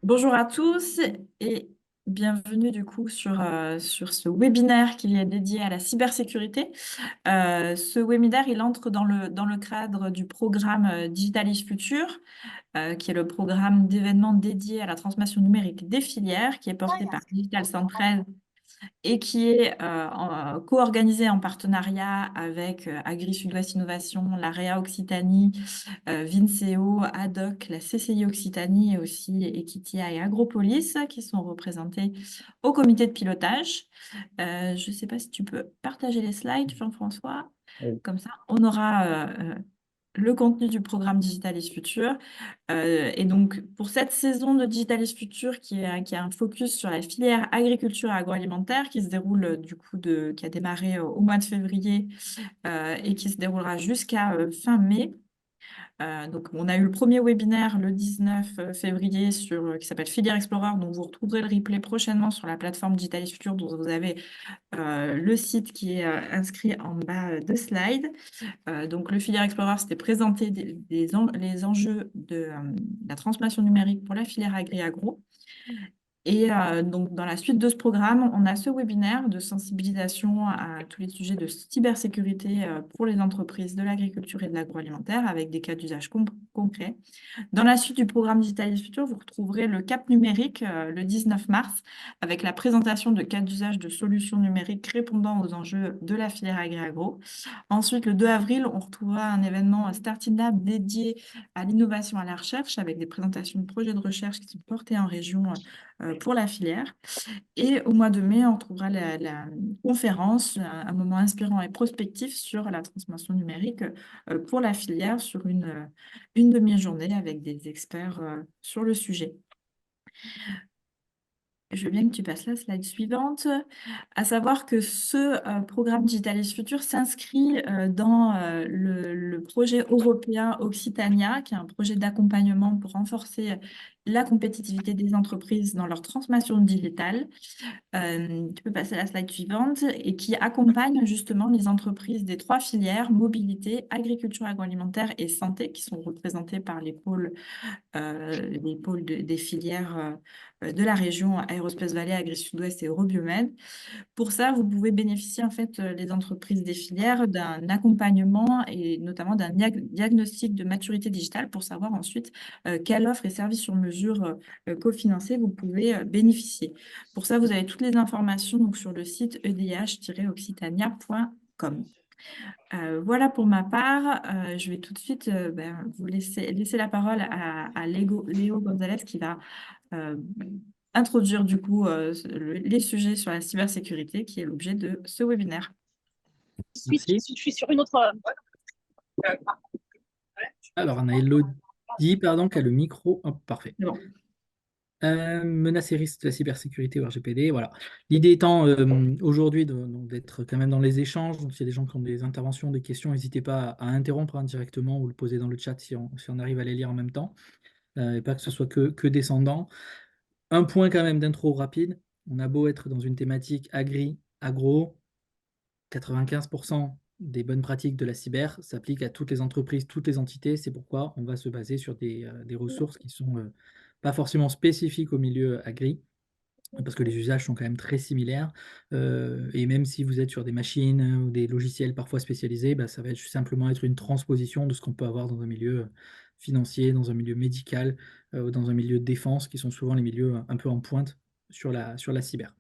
Bonjour à tous et bienvenue du coup sur ce webinaire qui est dédié à la cybersécurité. Ce webinaire, il entre dans le cadre du programme Digitalis Future, qui est le programme d'événements dédié à la transformation numérique des filières, qui est porté par Digital 113 et qui est co-organisé en partenariat avec Agri Sud-Ouest Innovation, l'AREA Occitanie, Vinceo, ADOC, la CCI Occitanie et aussi Equitia et Agropolis qui sont représentés au comité de pilotage. Je ne sais pas si tu peux partager les slides, Jean-François. Oui. Comme ça, on aura le contenu du programme Digitalis Future. Et donc, pour cette saison de Digitalis Future, qui a un focus sur la filière agriculture et agroalimentaire, qui se déroule qui a démarré au mois de février et qui se déroulera jusqu'à fin mai. Donc, on a eu le premier webinaire le 19 février qui s'appelle Filière Explorer, dont vous retrouverez le replay prochainement sur la plateforme Digitalis Future, dont vous avez le site qui est inscrit en bas de slide. Donc, le Filière Explorer, c'était présenter les enjeux de la transformation numérique pour la filière agri-agro. Et donc, dans la suite de ce programme, on a ce webinaire de sensibilisation à tous les sujets de cybersécurité pour les entreprises de l'agriculture et de l'agroalimentaire avec des cas d'usage concrets. Dans la suite du programme Digitalize Future, vous retrouverez le cap numérique le 19 mars avec la présentation de cas d'usage de solutions numériques répondant aux enjeux de la filière agri-agro. Ensuite, le 2 avril, on retrouvera un événement Starting Lab dédié à l'innovation et à la recherche avec des présentations de projets de recherche qui sont portés en région pour la filière. Et au mois de mai, on retrouvera la conférence, un moment inspirant et prospectif sur la transformation numérique pour la filière sur une demi-journée avec des experts sur le sujet. Je veux bien que tu passes la slide suivante, à savoir que ce programme Digitalis Future s'inscrit dans le projet européen Occitania, qui est un projet d'accompagnement pour renforcer la compétitivité des entreprises dans leur transformation digitale. Tu peux passer à la slide suivante, et qui accompagne justement les entreprises des trois filières, mobilité, agriculture agroalimentaire et santé, qui sont représentées par les pôles des filières de la région Aérospace Vallée, Agri Sud-Ouest et Eurobiomed. Pour ça, vous pouvez bénéficier, en fait, les entreprises des filières d'un accompagnement et notamment d'un diagnostic de maturité digitale pour savoir ensuite quelle offre et service sur mesure cofinancés vous pouvez bénéficier. Pour ça, vous avez toutes les informations donc, sur le site edh-occitania.com. Voilà pour ma part. Je vais tout de suite vous laisser la parole à Léo Gonzalez qui va euh, introduire du coup les sujets sur la cybersécurité qui est l'objet de ce webinaire. Merci. Je suis sur une autre. Alors, on a Elodie, pardon, qui a le micro. Hop, parfait. Bon. Menaces et risques de la cybersécurité au RGPD. Voilà. L'idée étant aujourd'hui d'être quand même dans les échanges. Donc, s'il y a des gens qui ont des interventions, des questions, n'hésitez pas à interrompre directement ou le poser dans le chat si on arrive à les lire en même temps. Et pas que ce soit que descendant. Un point quand même d'intro rapide. On a beau être dans une thématique agro, 95% des bonnes pratiques de la cyber s'appliquent à toutes les entreprises, toutes les entités. C'est pourquoi on va se baser sur des ressources qui ne sont pas forcément spécifiques au milieu agri, parce que les usages sont quand même très similaires. Et même si vous êtes sur des machines ou des logiciels parfois spécialisés, bah, ça va simplement être une transposition de ce qu'on peut avoir dans un milieu financier, dans un milieu médical, ou dans un milieu de défense, qui sont souvent les milieux un peu en pointe sur la cyber.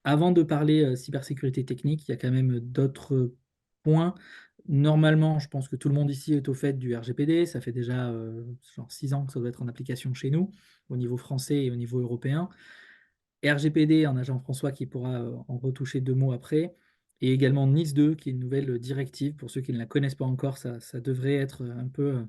Avant de parler cybersécurité technique, il y a quand même d'autres points. Normalement, je pense que tout le monde ici est au fait du RGPD. Ça fait déjà genre 6 ans que ça doit être en application chez nous, au niveau français et au niveau européen. RGPD, en agent François qui pourra en retoucher deux mots après. Et également NIS 2, qui est une nouvelle directive. Pour ceux qui ne la connaissent pas encore, ça devrait être un peu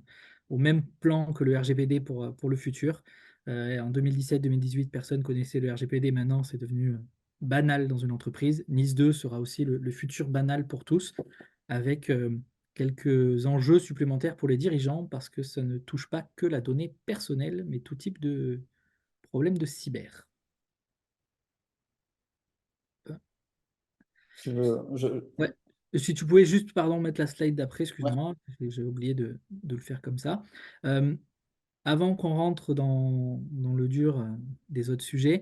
au même plan que le RGPD pour le futur. En 2017-2018, personne connaissait le RGPD. Maintenant, c'est devenu banal dans une entreprise. NIS 2 sera aussi le futur banal pour tous, avec quelques enjeux supplémentaires pour les dirigeants, parce que ça ne touche pas que la donnée personnelle, mais tout type de problème de cyber. Ouais. Si tu pouvais juste, pardon, mettre la slide d'après, Ouais. excuse-moi, j'ai oublié de le faire comme ça. Euh, avant qu'on rentre dans le dur des autres sujets,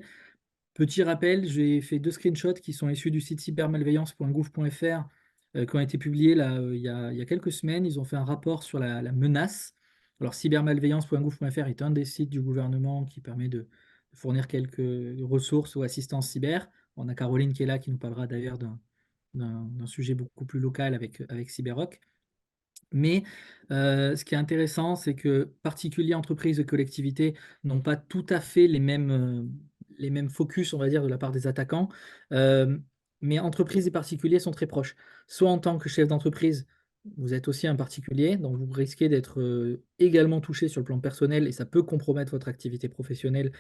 petit rappel, j'ai fait 2 screenshots qui sont issus du site cybermalveillance.gouv.fr qui ont été publiés là, il y a quelques semaines. Ils ont fait un rapport sur la menace. Alors, cybermalveillance.gouv.fr est un des sites du gouvernement qui permet de fournir quelques ressources ou assistance cyber. On a Caroline qui est là, qui nous parlera d'ailleurs d'un sujet beaucoup plus local avec CyberRock. Mais ce qui est intéressant, c'est que particuliers, entreprises et collectivités n'ont pas tout à fait les mêmes focus, on va dire, de la part des attaquants. Euh, mais entreprises et particuliers sont très proches. Soit en tant que chef d'entreprise, vous êtes aussi un particulier, donc vous risquez d'être également touché sur le plan personnel et ça peut compromettre votre activité professionnelle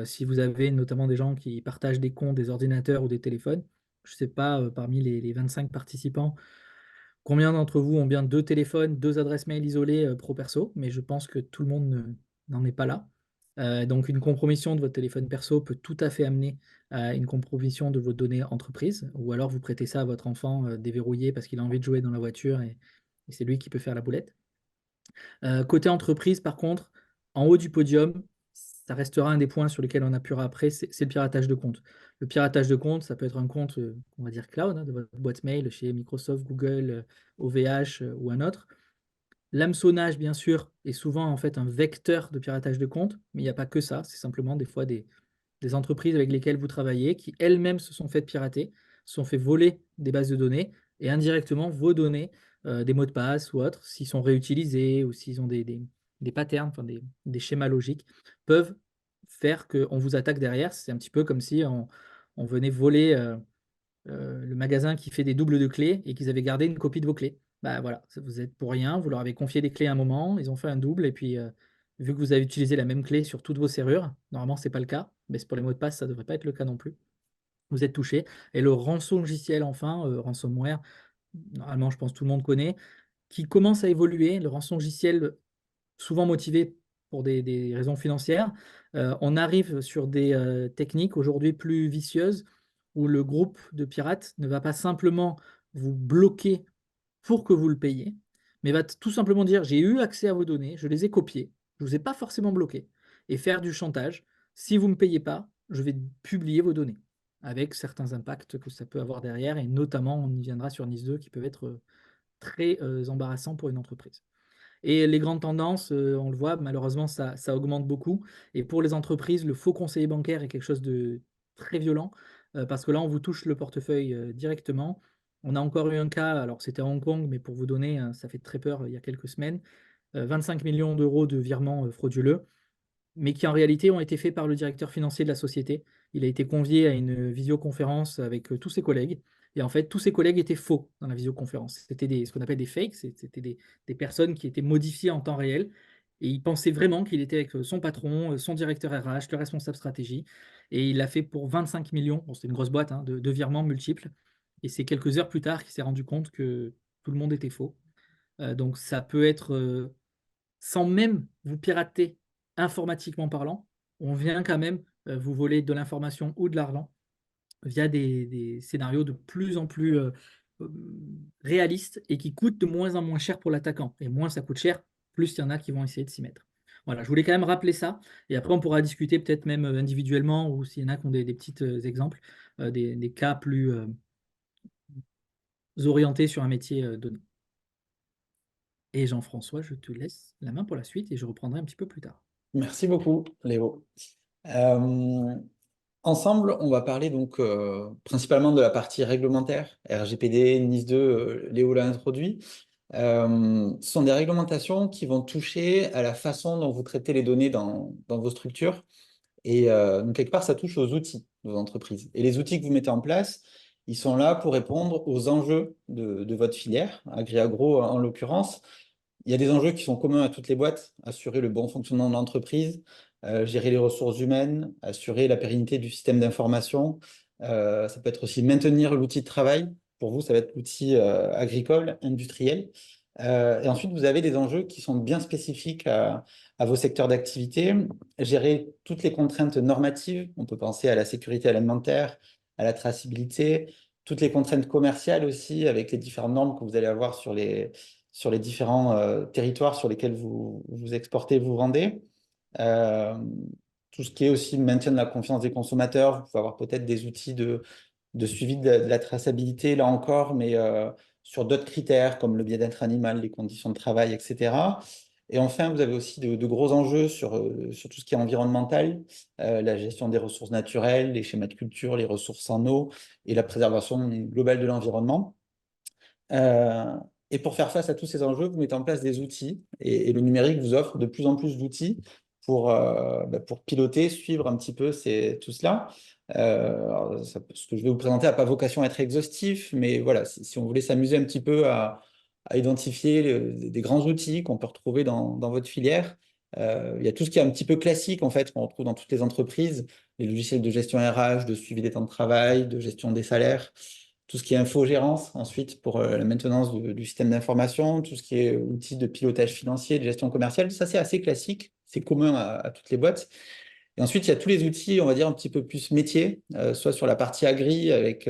si vous avez notamment des gens qui partagent des comptes, des ordinateurs ou des téléphones. Je ne sais pas, parmi les 25 participants, combien d'entre vous ont bien 2 téléphones, 2 adresses mail isolées pro-perso, mais je pense que tout le monde n'en est pas là. Donc une compromission de votre téléphone perso peut tout à fait amener à une compromission de vos données entreprise, ou alors vous prêtez ça à votre enfant déverrouillé parce qu'il a envie de jouer dans la voiture et c'est lui qui peut faire la boulette. Côté entreprise, par contre, en haut du podium, ça restera un des points sur lesquels on appuiera après, c'est le piratage de compte. Le piratage de compte, ça peut être un compte, on va dire cloud, hein, de votre boîte mail chez Microsoft, Google, OVH ou un autre. L'hameçonnage, bien sûr, est souvent en fait un vecteur de piratage de compte, mais il n'y a pas que ça, c'est simplement des fois des entreprises avec lesquelles vous travaillez qui elles-mêmes se sont faites pirater, se sont fait voler des bases de données et indirectement vos données, des mots de passe ou autres, s'ils sont réutilisés ou s'ils ont des patterns, enfin des schémas logiques, peuvent faire qu'on vous attaque derrière. C'est un petit peu comme si on venait voler le magasin qui fait des doubles de clés et qu'ils avaient gardé une copie de vos clés. Bah voilà, vous êtes pour rien, vous leur avez confié des clés à un moment, ils ont fait un double et puis vu que vous avez utilisé la même clé sur toutes vos serrures, normalement c'est pas le cas, mais pour les mots de passe ça devrait pas être le cas non plus. Vous êtes touché. Et le rançon logiciel enfin, ransomware, normalement je pense que tout le monde connaît, qui commence à évoluer. Le rançon logiciel souvent motivé pour des raisons financières. On arrive sur des techniques aujourd'hui plus vicieuses où le groupe de pirates ne va pas simplement vous bloquer pour que vous le payiez, mais va tout simplement dire, j'ai eu accès à vos données, je les ai copiées, je ne vous ai pas forcément bloqué, et faire du chantage. Si vous ne me payez pas, je vais publier vos données, avec certains impacts que ça peut avoir derrière, et notamment, on y viendra sur NIS 2, qui peuvent être très embarrassants pour une entreprise. Et les grandes tendances, on le voit, malheureusement, ça augmente beaucoup. Et pour les entreprises, le faux conseiller bancaire est quelque chose de très violent, parce que là, on vous touche le portefeuille directement. On a encore eu un cas, alors c'était à Hong Kong, mais pour vous donner, ça fait très peur il y a quelques semaines, 25 millions d'euros de virements frauduleux mais qui en réalité ont été faits par le directeur financier de la société. Il a été convié à une visioconférence avec tous ses collègues. Et en fait, tous ses collègues étaient faux dans la visioconférence. C'était ce qu'on appelle des fakes, c'était des personnes qui étaient modifiées en temps réel. Et il pensait vraiment qu'il était avec son patron, son directeur RH, le responsable stratégie. Et il l'a fait pour 25 millions, bon, c'était une grosse boîte, hein, de virements multiples. Et c'est quelques heures plus tard qu'il s'est rendu compte que tout le monde était faux. Donc ça peut être sans même vous pirater informatiquement parlant, on vient quand même vous voler de l'information ou de l'argent via des scénarios de plus en plus euh, réalistes et qui coûtent de moins en moins cher pour l'attaquant. Et moins ça coûte cher, plus il y en a qui vont essayer de s'y mettre. Voilà, je voulais quand même rappeler ça. Et après, on pourra discuter peut-être même individuellement ou s'il y en a qui ont des petits exemples, des cas plus orientés sur un métier donné. Et Jean-François, je te laisse la main pour la suite et je reprendrai un petit peu plus tard. Merci beaucoup, Léo. Euh, Ensemble, on va parler donc principalement de la partie réglementaire, RGPD, NIS 2, Léo l'a introduit. Ce sont des réglementations qui vont toucher à la façon dont vous traitez les données dans vos structures. Et donc, quelque part, ça touche aux outils de vos entreprises. Et les outils que vous mettez en place, ils sont là pour répondre aux enjeux de votre filière, Agri-Agro en l'occurrence. Il y a des enjeux qui sont communs à toutes les boîtes, assurer le bon fonctionnement de l'entreprise, gérer les ressources humaines, assurer la pérennité du système d'information. Ça peut être aussi maintenir l'outil de travail. Pour vous, ça va être l'outil agricole, industriel. Et ensuite, vous avez des enjeux qui sont bien spécifiques à vos secteurs d'activité. Gérer toutes les contraintes normatives. On peut penser à la sécurité alimentaire, à la traçabilité, toutes les contraintes commerciales aussi, avec les différentes normes que vous allez avoir sur les différents territoires sur lesquels vous exportez, vous vendez. Euh, Tout ce qui est aussi maintien de la confiance des consommateurs. Vous pouvez avoir peut-être des outils de suivi de la traçabilité, là encore, mais sur d'autres critères comme le bien-être animal, les conditions de travail, etc. Et enfin, vous avez aussi de gros enjeux sur tout ce qui est environnemental, la gestion des ressources naturelles, les schémas de culture, les ressources en eau et la préservation globale de l'environnement. Euh, et pour faire face à tous ces enjeux, vous mettez en place des outils et le numérique vous offre de plus en plus d'outils pour piloter, suivre un petit peu tout cela. Alors, ce que je vais vous présenter n'a pas vocation à être exhaustif, mais voilà, si on voulait s'amuser un petit peu à identifier des grands outils qu'on peut retrouver dans votre filière, il y a tout ce qui est un petit peu classique en fait qu'on retrouve dans toutes les entreprises, les logiciels de gestion RH, de suivi des temps de travail, de gestion des salaires, tout ce qui est infogérance ensuite pour la maintenance du système d'information, tout ce qui est outils de pilotage financier, de gestion commerciale, ça c'est assez classique, c'est commun à toutes les boîtes. Et ensuite, il y a tous les outils, on va dire, un petit peu plus métier, soit sur la partie agri avec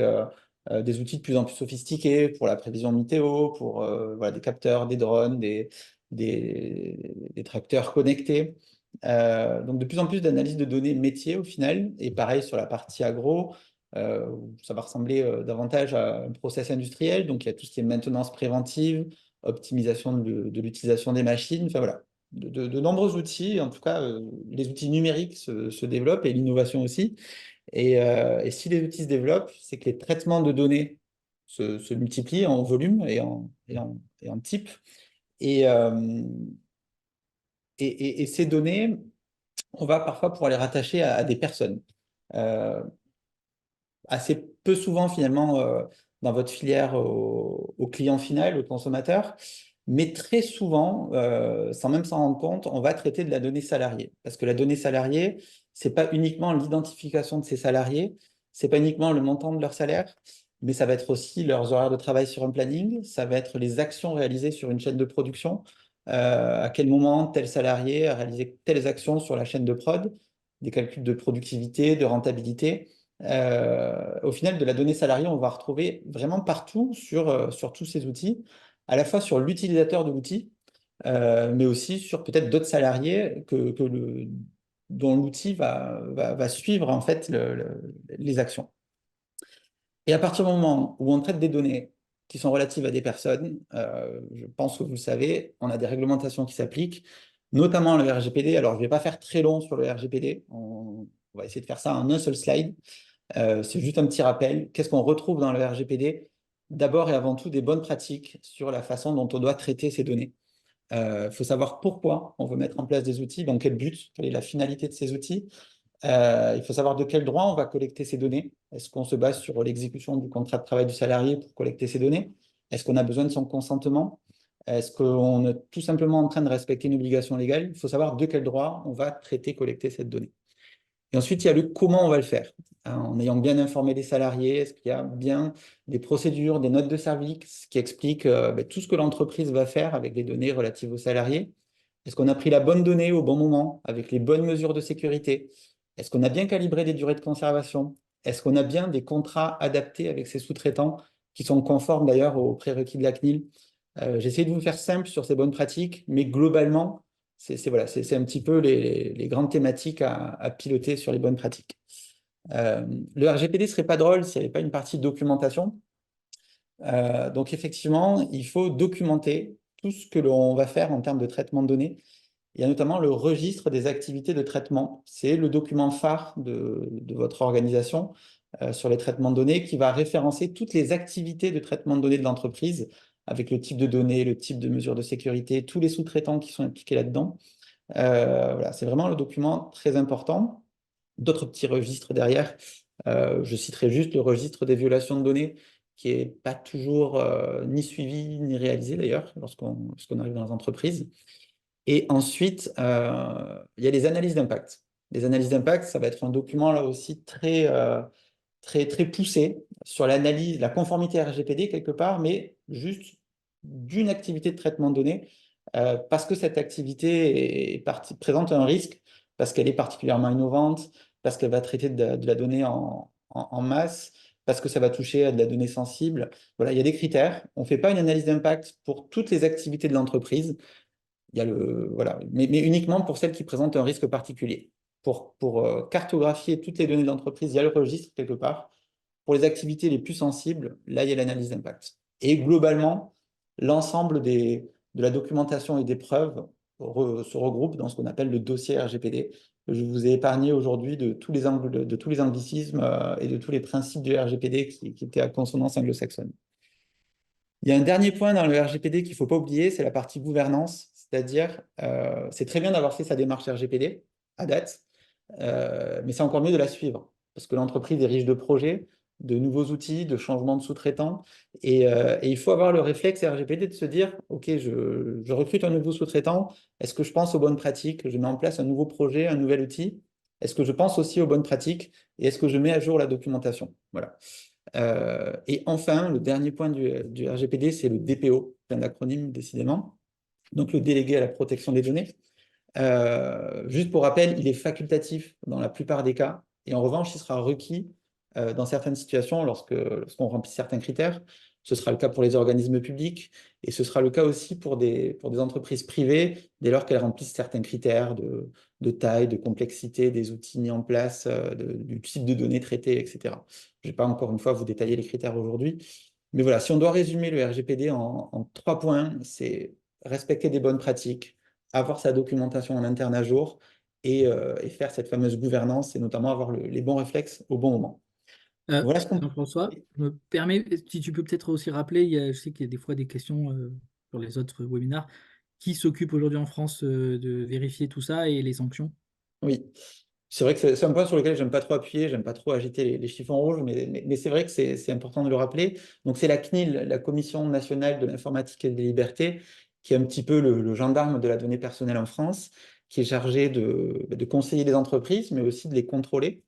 des outils de plus en plus sophistiqués pour la prévision météo, pour voilà, des capteurs, des drones, des tracteurs connectés. Donc de plus en plus d'analyse de données métiers au final, et pareil sur la partie agro, ça va ressembler davantage à un process industriel, donc il y a tout ce qui est maintenance préventive, optimisation de l'utilisation des machines, enfin voilà, de nombreux outils, en tout cas les outils numériques se développent et l'innovation aussi, et si les outils se développent, c'est que les traitements de données se multiplient en volume et en type, et, euh, et ces données, on va parfois pouvoir les rattacher à des personnes. Euh, Assez peu souvent finalement dans votre filière au client final, au consommateur, mais très souvent, sans même s'en rendre compte, on va traiter de la donnée salariée. Parce que la donnée salariée, c'est pas uniquement l'identification de ces salariés, c'est pas uniquement le montant de leur salaire, mais ça va être aussi leurs horaires de travail sur un planning, ça va être les actions réalisées sur une chaîne de production, à quel moment tel salarié a réalisé telles actions sur la chaîne de prod, des calculs de productivité, de rentabilité. Au final, de la donnée salariée, on va retrouver vraiment partout sur tous ces outils, à la fois sur l'utilisateur de l'outil, mais aussi sur peut-être d'autres salariés dont l'outil va suivre en fait les actions. Et à partir du moment où on traite des données qui sont relatives à des personnes, je pense que vous le savez, on a des réglementations qui s'appliquent, notamment le RGPD. Alors, je ne vais pas faire très long sur le RGPD, on va essayer de faire ça en un seul slide. C'est juste un petit rappel. Qu'est-ce qu'on retrouve dans le RGPD? D'abord et avant tout, des bonnes pratiques sur la façon dont on doit traiter ces données. Il faut savoir pourquoi on veut mettre en place des outils, dans quel but, quelle est la finalité de ces outils. Il faut savoir de quel droit on va collecter ces données. Est-ce qu'on se base sur l'exécution du contrat de travail du salarié pour collecter ces données? Est-ce qu'on a besoin de son consentement? Est-ce qu'on est tout simplement en train de respecter une obligation légale? Il faut savoir de quel droit on va traiter, collecter cette donnée. Et ensuite, il y a le comment on va le faire, hein, en ayant bien informé les salariés. Est-ce qu'il y a bien des procédures, des notes de service qui expliquent tout ce que l'entreprise va faire avec les données relatives aux salariés? Est-ce qu'on a pris la bonne donnée au bon moment avec les bonnes mesures de sécurité? Est-ce qu'on a bien calibré les durées de conservation? Est-ce qu'on a bien des contrats adaptés avec ces sous-traitants qui sont conformes d'ailleurs aux prérequis de la CNIL? J'ai essayé de vous faire simple sur ces bonnes pratiques, mais globalement, voilà, c'est un petit peu les grandes thématiques à piloter sur les bonnes pratiques. Le RGPD ne serait pas drôle s'il n'y avait pas une partie documentation. Donc effectivement, il faut documenter tout ce que l'on va faire en termes de traitement de données. Il y a notamment le registre des activités de traitement. C'est le document phare de votre organisation sur les traitements de données qui va référencer toutes les activités de traitement de données de l'entreprise avec le type de données, le type de mesures de sécurité, tous les sous-traitants qui sont impliqués là-dedans. Voilà, c'est vraiment le document très important. D'autres petits registres derrière. Je citerai juste le registre des violations de données qui n'est pas toujours ni suivi ni réalisé d'ailleurs lorsqu'on arrive dans les entreprises. Et ensuite, il y a les analyses d'impact. Les analyses d'impact, ça va être un document là aussi très poussé sur l'analyse, la conformité RGPD quelque part, mais juste d'une activité de traitement de données, parce que cette activité présente un risque, parce qu'elle est particulièrement innovante, parce qu'elle va traiter de la donnée en masse, parce que ça va toucher à de la donnée sensible. Voilà, il y a des critères. On ne fait pas une analyse d'impact pour toutes les activités de l'entreprise. voilà. Mais uniquement pour celles qui présentent un risque particulier. Pour cartographier toutes les données de l'entreprise, il y a le registre quelque part. Pour les activités les plus sensibles, là, il y a l'analyse d'impact. Et globalement, l'ensemble de la documentation et des preuves se regroupe dans ce qu'on appelle le dossier RGPD. Je vous ai épargné aujourd'hui de tous les anglicismes et de tous les principes du RGPD qui étaient à consonance anglo-saxonne. Il y a un dernier point dans le RGPD qu'il ne faut pas oublier, c'est la partie gouvernance, c'est-à-dire c'est très bien d'avoir fait sa démarche RGPD à date, mais c'est encore mieux de la suivre, parce que l'entreprise est riche de projets, de nouveaux outils, de changements de sous-traitants, et il faut avoir le réflexe RGPD de se dire, OK, je recrute un nouveau sous-traitant, est-ce que je pense aux bonnes pratiques, je mets en place un nouveau projet, un nouvel outil, est-ce que je pense aussi aux bonnes pratiques, et est-ce que je mets à jour la documentation? Voilà. Et enfin, le dernier point du RGPD, c'est le DPO, c'est un acronyme décidément, donc le délégué à la protection des données. Juste pour rappel, il est facultatif dans la plupart des cas, et en revanche, il sera requis dans certaines situations lorsqu'on remplit certains critères. Ce sera le cas pour les organismes publics, et ce sera le cas aussi pour des entreprises privées, dès lors qu'elles remplissent certains critères de taille, de complexité des outils mis en place, du type de données traitées, etc. Je ne vais pas encore une fois vous détailler les critères aujourd'hui, mais voilà, si on doit résumer le RGPD en 3 points, c'est respecter des bonnes pratiques, avoir sa documentation en interne à jour et faire cette fameuse gouvernance et notamment avoir les bons réflexes au bon moment. Voilà ce qu'on... Jean-François, je me permets, si tu peux peut-être aussi rappeler, je sais qu'il y a des fois des questions sur les autres webinaires, qui s'occupe aujourd'hui en France de vérifier tout ça et les sanctions? Oui, c'est vrai que c'est un point sur lequel j'aime pas trop appuyer, j'aime pas trop agiter les chiffons rouges, mais c'est vrai que c'est important de le rappeler. Donc c'est la CNIL, la Commission nationale de l'informatique et des libertés, qui est un petit peu le gendarme de la donnée personnelle en France, qui est chargé de conseiller les entreprises, mais aussi de les contrôler.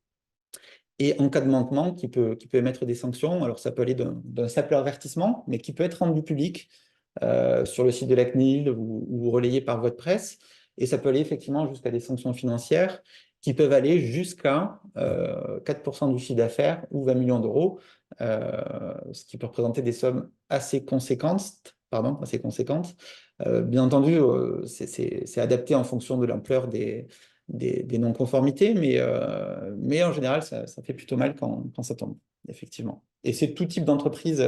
Et en cas de manquement, qui peut émettre des sanctions. Alors ça peut aller d'un simple avertissement, mais qui peut être rendu public sur le site de la CNIL ou relayé par votre presse. Et ça peut aller effectivement jusqu'à des sanctions financières qui peuvent aller jusqu'à 4% du chiffre d'affaires ou 20 millions d'euros, ce qui peut représenter des sommes assez conséquentes. Bien entendu, c'est adapté en fonction de l'ampleur des non-conformités, mais en général, ça fait plutôt mal quand ça tombe, effectivement. Et c'est tout type d'entreprise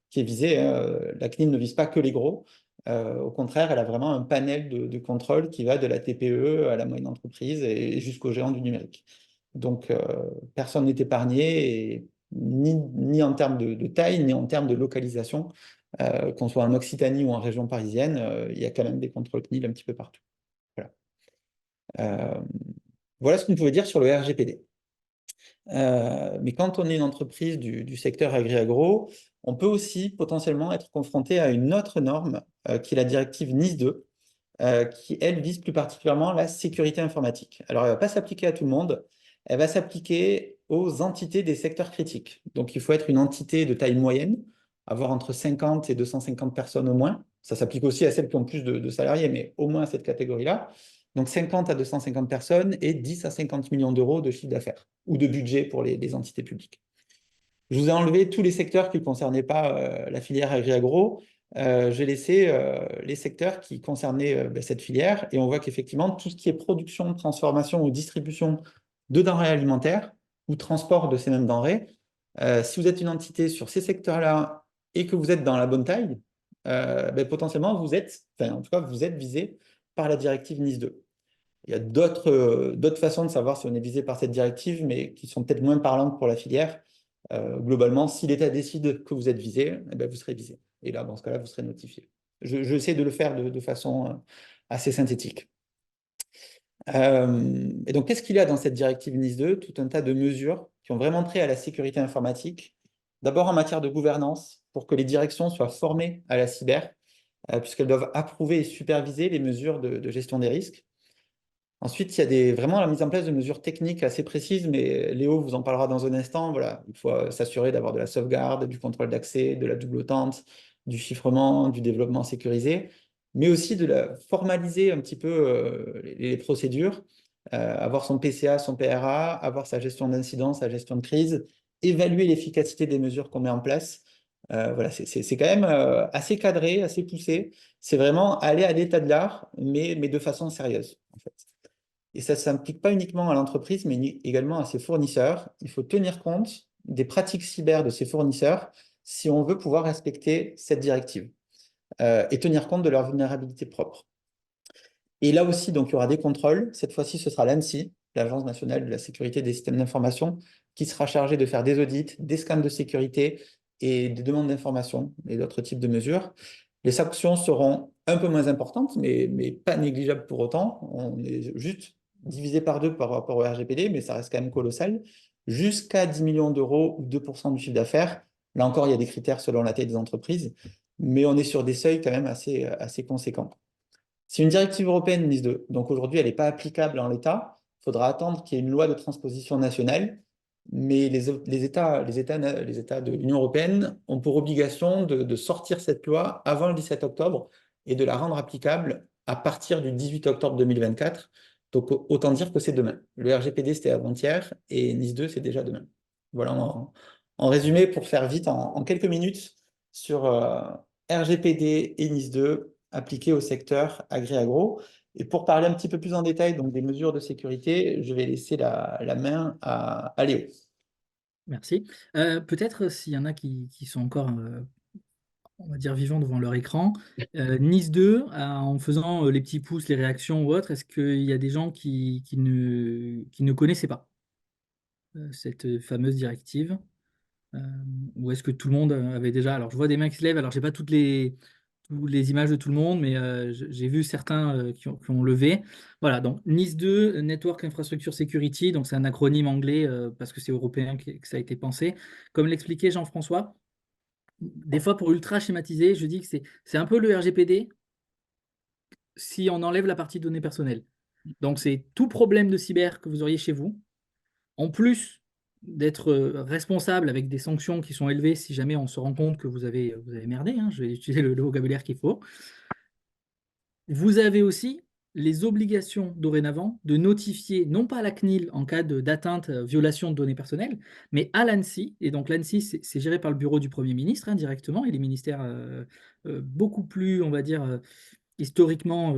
qui est visée, hein. La CNIL ne vise pas que les gros. Au contraire, elle a vraiment un panel de contrôle qui va de la TPE à la moyenne entreprise et jusqu'aux géants du numérique. Donc, personne n'est épargné, et ni en termes de taille, ni en termes de localisation. Qu'on soit en Occitanie ou en région parisienne, il y a quand même des contrôles CNIL un petit peu partout. Voilà. Voilà ce qu'on pouvait dire sur le RGPD. Mais quand on est une entreprise du secteur agri-agro, on peut aussi potentiellement être confronté à une autre norme qui est la directive NIS2, qui, elle, vise plus particulièrement la sécurité informatique. Alors, elle ne va pas s'appliquer à tout le monde, elle va s'appliquer aux entités des secteurs critiques. Donc, il faut être une entité de taille moyenne, avoir entre 50 et 250 personnes au moins. Ça s'applique aussi à celles qui ont plus de salariés, mais au moins à cette catégorie-là. Donc 50 à 250 personnes et 10 à 50 millions d'euros de chiffre d'affaires ou de budget pour les entités publiques. Je vous ai enlevé tous les secteurs qui ne concernaient pas la filière agri-agro. J'ai laissé les secteurs qui concernaient cette filière et on voit qu'effectivement, tout ce qui est production, transformation ou distribution de denrées alimentaires ou transport de ces mêmes denrées, si vous êtes une entité sur ces secteurs-là et que vous êtes dans la bonne taille, potentiellement, en tout cas, vous êtes visé par la directive NIS2. Il y a d'autres façons de savoir si on est visé par cette directive, mais qui sont peut-être moins parlantes pour la filière. Globalement, si l'État décide que vous êtes visé, vous serez visé. Et là, dans ce cas-là, vous serez notifié. J'essaie de le faire de façon assez synthétique. Et donc, qu'est-ce qu'il y a dans cette directive NIS2? Tout un tas de mesures qui ont vraiment trait à la sécurité informatique. D'abord en matière de gouvernance, pour que les directions soient formées à la cyber, puisqu'elles doivent approuver et superviser les mesures de gestion des risques. Ensuite, il y a vraiment la mise en place de mesures techniques assez précises, mais Léo vous en parlera dans un instant. Voilà, il faut s'assurer d'avoir de la sauvegarde, du contrôle d'accès, de la double autente, du chiffrement, du développement sécurisé, mais aussi de formaliser un petit peu les procédures, avoir son PCA, son PRA, avoir sa gestion d'incident, sa gestion de crise, évaluer l'efficacité des mesures qu'on met en place, Voilà, c'est quand même assez cadré, assez poussé. C'est vraiment aller à l'état de l'art, mais de façon sérieuse, en fait. Et ça ne s'implique pas uniquement à l'entreprise, mais également à ses fournisseurs. Il faut tenir compte des pratiques cyber de ses fournisseurs si on veut pouvoir respecter cette directive et tenir compte de leurs vulnérabilités propres. Et là aussi, donc, il y aura des contrôles. Cette fois-ci, ce sera l'ANSSI, l'Agence nationale de la sécurité des systèmes d'information, qui sera chargée de faire des audits, des scans de sécurité et des demandes d'information et d'autres types de mesures. Les sanctions seront un peu moins importantes, mais pas négligeables pour autant. On est juste divisé par deux par rapport au RGPD, mais ça reste quand même colossal. Jusqu'à 10 millions d'euros ou 2% du chiffre d'affaires. Là encore, il y a des critères selon la taille des entreprises, mais on est sur des seuils quand même assez conséquents. C'est une directive européenne NIS2, donc aujourd'hui, elle n'est pas applicable en l'état. Il faudra attendre qu'il y ait une loi de transposition nationale, mais les États de l'Union européenne ont pour obligation de sortir cette loi avant le 17 octobre et de la rendre applicable à partir du 18 octobre 2024. Donc autant dire que c'est demain. Le RGPD, c'était avant-hier, et NIS2, c'est déjà demain. Voilà, en résumé, pour faire vite, en quelques minutes, sur RGPD et NIS2 appliqués au secteur agri-agro. Et pour parler un petit peu plus en détail donc, des mesures de sécurité, je vais laisser la main à Léo. Merci. Peut-être s'il y en a qui sont encore, on va dire, vivants devant leur écran, Nice 2, en faisant les petits pouces, les réactions ou autres, est-ce qu'il y a des gens qui ne connaissaient pas cette fameuse directive? Euh, ou est-ce que tout le monde avait déjà... Alors, je vois des mains qui se lèvent, alors j'ai pas toutes les images de tout le monde, mais j'ai vu certains qui ont levé. Voilà, donc NIS 2, Network Infrastructure Security, donc c'est un acronyme anglais parce que c'est européen que ça a été pensé. Comme l'expliquait Jean-François, des fois pour ultra schématiser, je dis que c'est un peu le RGPD si on enlève la partie données personnelles. Donc c'est tout problème de cyber que vous auriez chez vous, en plus d'être responsable avec des sanctions qui sont élevées si jamais on se rend compte que vous avez merdé, hein, je vais utiliser le vocabulaire qu'il faut. Vous avez aussi les obligations dorénavant de notifier, non pas à la CNIL en cas d'atteinte, violation de données personnelles, mais à l'ANSSI. Et donc l'ANSSI, c'est géré par le bureau du Premier ministre directement, et les ministères beaucoup plus, on va dire, historiquement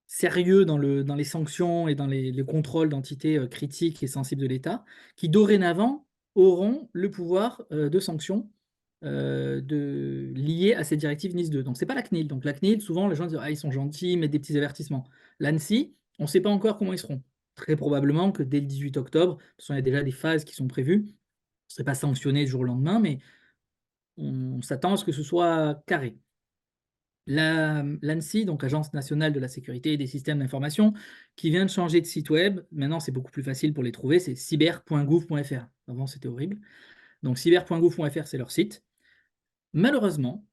sérieux dans les sanctions et dans les contrôles d'entités critiques et sensibles de l'État, qui dorénavant auront le pouvoir de sanction lié à cette directive NIS 2. Donc, ce n'est pas la CNIL. Donc, la CNIL, souvent, les gens disent ils sont gentils, ils mettent des petits avertissements. L'ANSSI, on ne sait pas encore comment ils seront. Très probablement que dès le 18 octobre, parce qu'il y a déjà des phases qui sont prévues, ce ne serait pas sanctionné du jour au lendemain, mais on s'attend à ce que ce soit carré. L'ANSSI, donc Agence nationale de la sécurité et des systèmes d'information, qui vient de changer de site web. Maintenant, c'est beaucoup plus facile pour les trouver, c'est cyber.gouv.fr. Avant, c'était horrible. Donc, cyber.gouv.fr, c'est leur site. Malheureusement,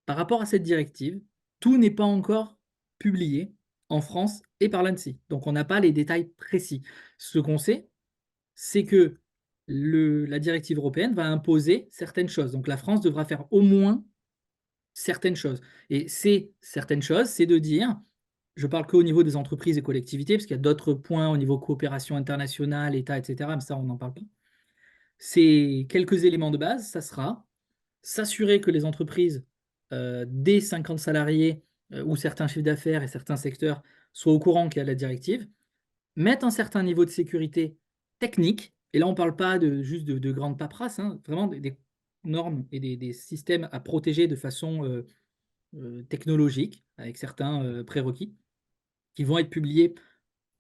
par rapport à cette directive, tout n'est pas encore publié en France et par l'ANSSI. Donc, on n'a pas les détails précis. Ce qu'on sait, c'est que la directive européenne va imposer certaines choses. Donc, la France devra faire au moins certaines choses. Et ces certaines choses, c'est de dire, je parle qu'au niveau des entreprises et collectivités, parce qu'il y a d'autres points au niveau coopération internationale, État, etc., mais ça, on n'en parle pas. Ces quelques éléments de base, ça sera s'assurer que les entreprises dès 50 salariés ou certains chiffres d'affaires et certains secteurs soient au courant qu'il y a la directive, mettre un certain niveau de sécurité technique, et là on ne parle pas juste de grandes paperasses, hein, vraiment des normes et des systèmes à protéger de façon technologiques, avec certains prérequis, qui vont être publiés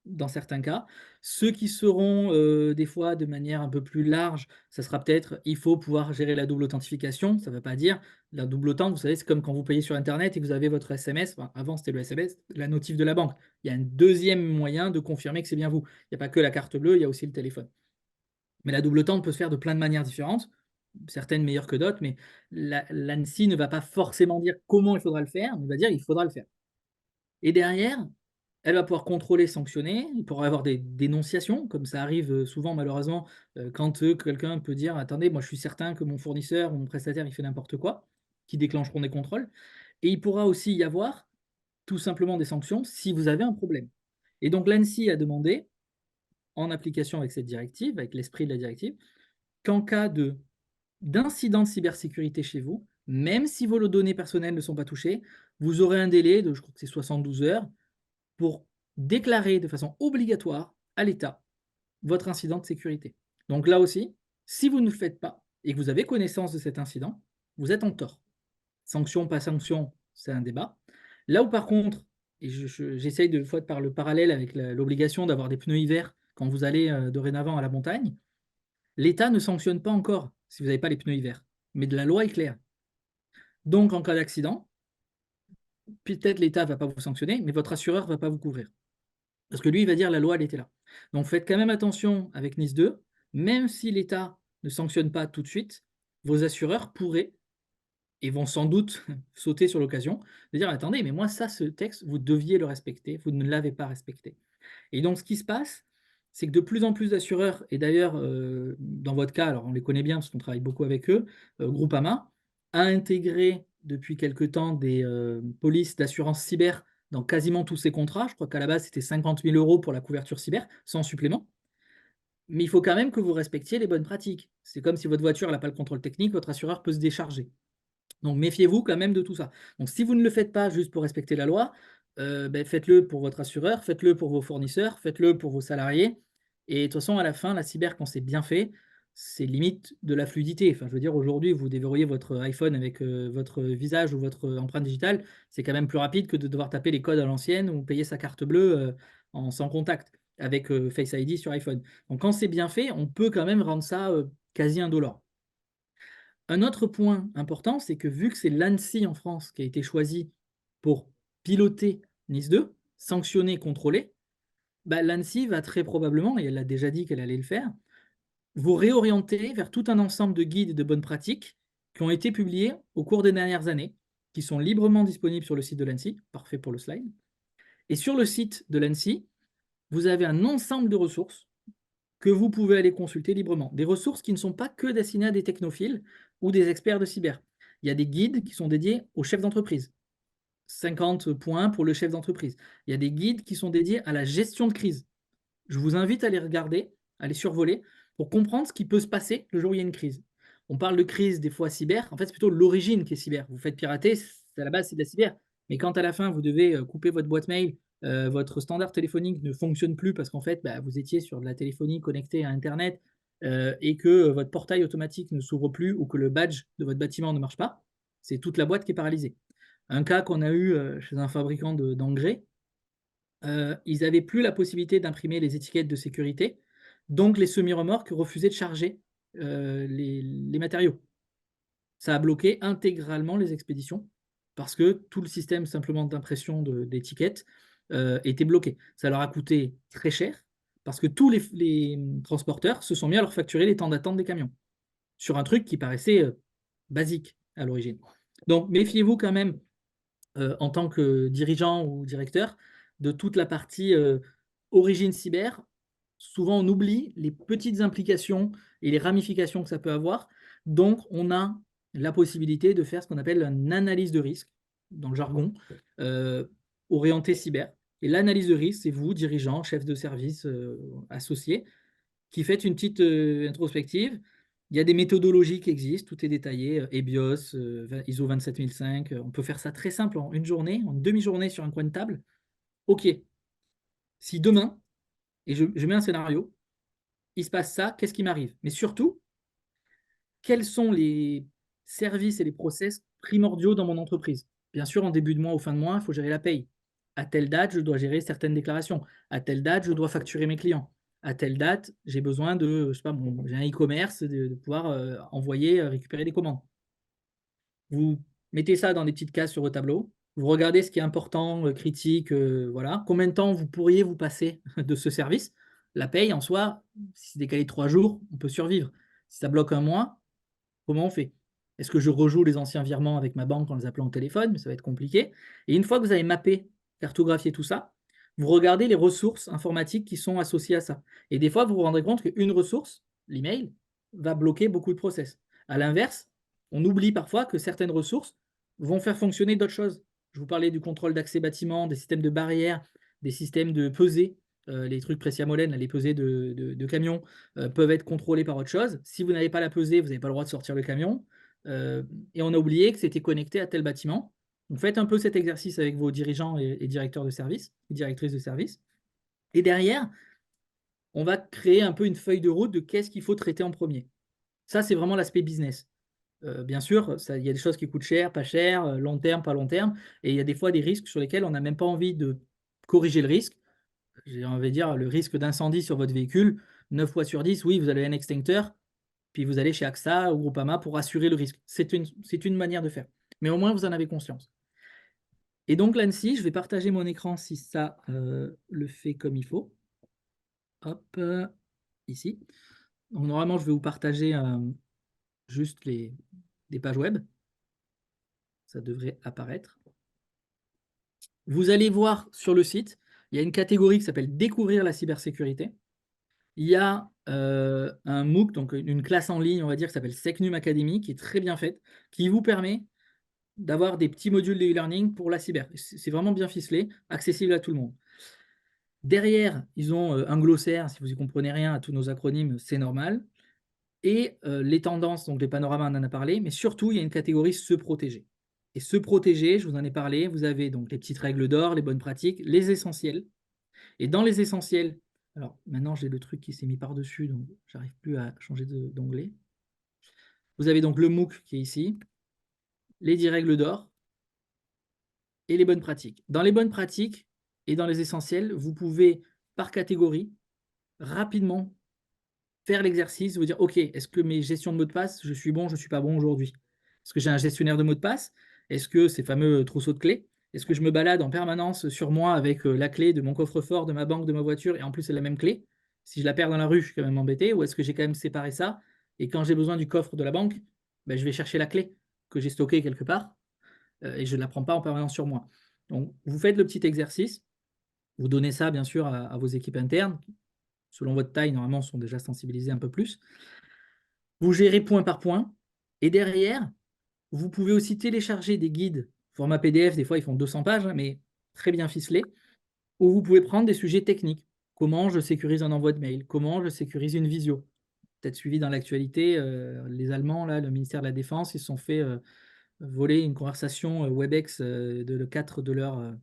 dans certains cas. Ceux qui seront des fois de manière un peu plus large, ça sera peut-être, il faut pouvoir gérer la double authentification. Ça ne veut pas dire, la double authent, vous savez, c'est comme quand vous payez sur Internet et que vous avez votre SMS, enfin, avant c'était le SMS, la notif de la banque. Il y a un deuxième moyen de confirmer que c'est bien vous. Il n'y a pas que la carte bleue, il y a aussi le téléphone. Mais la double authent peut se faire de plein de manières différentes, certaines meilleures que d'autres, mais l'ANSSI ne va pas forcément dire comment il faudra le faire, mais va dire il faudra le faire. Et derrière, elle va pouvoir contrôler, sanctionner, il pourra y avoir des dénonciations, comme ça arrive souvent malheureusement, quand quelqu'un peut dire attendez, moi je suis certain que mon fournisseur ou mon prestataire il fait n'importe quoi, qui déclencheront des contrôles. Et il pourra aussi y avoir tout simplement des sanctions si vous avez un problème. Et donc l'ANSSI a demandé, en application avec cette directive, avec l'esprit de la directive, qu'en cas de d'incidents de cybersécurité chez vous, même si vos données personnelles ne sont pas touchées, vous aurez un délai de, je crois que c'est 72 heures, pour déclarer de façon obligatoire à l'État votre incident de sécurité. Donc là aussi, si vous ne le faites pas et que vous avez connaissance de cet incident, vous êtes en tort. Sanction, pas sanction, c'est un débat. Là où par contre, et j'essaye de fois de par le parallèle avec l'obligation d'avoir des pneus hiver quand vous allez dorénavant à la montagne, l'État ne sanctionne pas encore si vous n'avez pas les pneus hiver, mais de la loi est claire. Donc en cas d'accident, peut-être l'État ne va pas vous sanctionner, mais votre assureur ne va pas vous couvrir. Parce que lui, il va dire la loi, elle était là. Donc faites quand même attention avec Nice 2, même si l'État ne sanctionne pas tout de suite, vos assureurs pourraient et vont sans doute sauter sur l'occasion de dire attendez, mais moi, ça, ce texte, vous deviez le respecter, vous ne l'avez pas respecté. Et donc, ce qui se passe, c'est que de plus en plus d'assureurs, et d'ailleurs, dans votre cas, alors on les connaît bien parce qu'on travaille beaucoup avec eux, Groupama a intégré depuis quelque temps des polices d'assurance cyber dans quasiment tous ses contrats. Je crois qu'à la base, c'était 50 000 euros pour la couverture cyber, sans supplément. Mais il faut quand même que vous respectiez les bonnes pratiques. C'est comme si votre voiture n'a pas le contrôle technique, votre assureur peut se décharger. Donc méfiez-vous quand même de tout ça. Donc si vous ne le faites pas juste pour respecter la loi, faites-le pour votre assureur, faites-le pour vos fournisseurs, faites-le pour vos salariés. Et de toute façon, à la fin, la cyber, quand c'est bien fait, c'est limite de la fluidité. Enfin, je veux dire, aujourd'hui, vous déverrouillez votre iPhone avec votre visage ou votre empreinte digitale, c'est quand même plus rapide que de devoir taper les codes à l'ancienne ou payer sa carte bleue sans contact avec Face ID sur iPhone. Donc quand c'est bien fait, on peut quand même rendre ça quasi indolore. Un autre point important, c'est que vu que c'est l'ANSSI en France qui a été choisi pour piloter Nice 2, sanctionner, contrôler, l'ANSSI va très probablement, et elle a déjà dit qu'elle allait le faire, vous réorienter vers tout un ensemble de guides et de bonnes pratiques qui ont été publiés au cours des dernières années, qui sont librement disponibles sur le site de l'ANSSI, parfait pour le slide. Et sur le site de l'ANSSI, vous avez un ensemble de ressources que vous pouvez aller consulter librement. Des ressources qui ne sont pas que destinées à des technophiles ou des experts de cyber. Il y a des guides qui sont dédiés aux chefs d'entreprise. 50 points pour le chef d'entreprise. Il y a des guides qui sont dédiés à la gestion de crise. Je vous invite à les regarder, à les survoler, pour comprendre ce qui peut se passer le jour où il y a une crise. On parle de crise des fois cyber, en fait c'est plutôt l'origine qui est cyber. Vous faites pirater, à la base c'est de la cyber. Mais quand à la fin vous devez couper votre boîte mail, votre standard téléphonique ne fonctionne plus parce qu'en fait vous étiez sur de la téléphonie connectée à Internet et que votre portail automatique ne s'ouvre plus ou que le badge de votre bâtiment ne marche pas, c'est toute la boîte qui est paralysée. Un cas qu'on a eu chez un fabricant d'engrais, ils n'avaient plus la possibilité d'imprimer les étiquettes de sécurité, donc les semi-remorques refusaient de charger les matériaux. Ça a bloqué intégralement les expéditions parce que tout le système simplement d'impression d'étiquettes était bloqué. Ça leur a coûté très cher parce que tous les transporteurs se sont mis à leur facturer les temps d'attente des camions sur un truc qui paraissait basique à l'origine. Donc méfiez-vous quand même en tant que dirigeant ou directeur de toute la partie origine cyber. Souvent, on oublie les petites implications et les ramifications que ça peut avoir. Donc, on a la possibilité de faire ce qu'on appelle une analyse de risque, dans le jargon, orienté cyber. Et l'analyse de risque, c'est vous, dirigeant, chef de service, associé, qui faites une petite introspective. Il y a des méthodologies qui existent, tout est détaillé, EBIOS, ISO 27005. On peut faire ça très simple en une journée, en une demi-journée sur un coin de table. OK, si demain, et je mets un scénario, il se passe ça, qu'est-ce qui m'arrive? Mais surtout, quels sont les services et les process primordiaux dans mon entreprise? Bien sûr, en début de mois ou fin de mois, il faut gérer la paye. À telle date, je dois gérer certaines déclarations. À telle date, je dois facturer mes clients. À telle date, j'ai besoin de, je sais pas, j'ai un e-commerce, de pouvoir envoyer, récupérer des commandes. Vous mettez ça dans des petites cases sur vos tableaux. Vous regardez ce qui est important, critique, voilà. Combien de temps vous pourriez vous passer de ce service? La paye, en soi, si c'est décalé de 3 jours, on peut survivre. Si ça bloque un mois, comment on fait? Est-ce que je rejoue les anciens virements avec ma banque en les appelant au téléphone? Mais ça va être compliqué. Et une fois que vous avez mappé, cartographié tout ça, vous regardez les ressources informatiques qui sont associées à ça. Et des fois, vous vous rendrez compte qu'une ressource, l'email, va bloquer beaucoup de process. À l'inverse, on oublie parfois que certaines ressources vont faire fonctionner d'autres choses. Je vous parlais du contrôle d'accès bâtiment, des systèmes de barrières, des systèmes de pesée. les trucs préciamolènes, les pesées de camions, peuvent être contrôlés par autre chose. Si vous n'avez pas la pesée, vous n'avez pas le droit de sortir le camion. Et on a oublié que c'était connecté à tel bâtiment. Donc faites un peu cet exercice avec vos dirigeants et directeurs de service, et directrices de service. Et derrière, on va créer un peu une feuille de route de qu'est-ce qu'il faut traiter en premier. Ça, c'est vraiment l'aspect business. Bien sûr, il y a des choses qui coûtent cher, pas cher, long terme, pas long terme, et il y a des fois des risques sur lesquels on n'a même pas envie de corriger le risque. J'ai envie de dire, le risque d'incendie sur votre véhicule, 9 fois sur 10, oui, vous avez un extincteur, puis vous allez chez AXA ou Groupama pour assurer le risque. C'est une manière de faire. Mais au moins, vous en avez conscience. Et donc, l'ANSSI, je vais partager mon écran si ça le fait comme il faut. Hop, ici. Donc, normalement, je vais vous partager juste des pages web. Ça devrait apparaître. Vous allez voir sur le site, il y a une catégorie qui s'appelle Découvrir la cybersécurité. Il y a un MOOC, donc une classe en ligne, on va dire, qui s'appelle SecNum Academy, qui est très bien faite, qui vous permet d'avoir des petits modules de e-learning pour la cyber. C'est vraiment bien ficelé, accessible à tout le monde. Derrière, ils ont un glossaire, si vous n'y comprenez rien à tous nos acronymes, c'est normal. Et les tendances, donc les panoramas, on en a parlé, mais surtout, il y a une catégorie se protéger. Et se protéger, je vous en ai parlé, vous avez donc les petites règles d'or, les bonnes pratiques, les essentiels. Et dans les essentiels, alors maintenant j'ai le truc qui s'est mis par-dessus, donc j'arrive plus à changer d'onglet. Vous avez donc le MOOC qui est ici, les 10 règles d'or et les bonnes pratiques. Dans les bonnes pratiques et dans les essentiels, vous pouvez, par catégorie, rapidement faire l'exercice, vous dire, OK, est-ce que mes gestions de mots de passe, je suis bon, je ne suis pas bon aujourd'hui? Est-ce que j'ai un gestionnaire de mots de passe? Est-ce que ces fameux trousseaux de clés? Est-ce que je me balade en permanence sur moi avec la clé de mon coffre-fort, de ma banque, de ma voiture, et en plus c'est la même clé? Si je la perds dans la rue, je suis quand même embêté. Ou est-ce que j'ai quand même séparé ça? Et quand j'ai besoin du coffre de la banque, ben, je vais chercher la clé que j'ai stockée quelque part et je ne la prends pas en permanence sur moi. Donc, vous faites le petit exercice. Vous donnez ça, bien sûr, à vos équipes internes. Selon votre taille, normalement, sont déjà sensibilisés un peu plus. Vous gérez point par point. Et derrière, vous pouvez aussi télécharger des guides, format PDF, des fois ils font 200 pages, hein, mais très bien ficelés, où vous pouvez prendre des sujets techniques. Comment je sécurise un envoi de mail? Comment je sécurise une visio? Peut-être suivi dans l'actualité, les Allemands, là, le ministère de la Défense, ils se sont fait voler une conversation WebEx de 4 de leur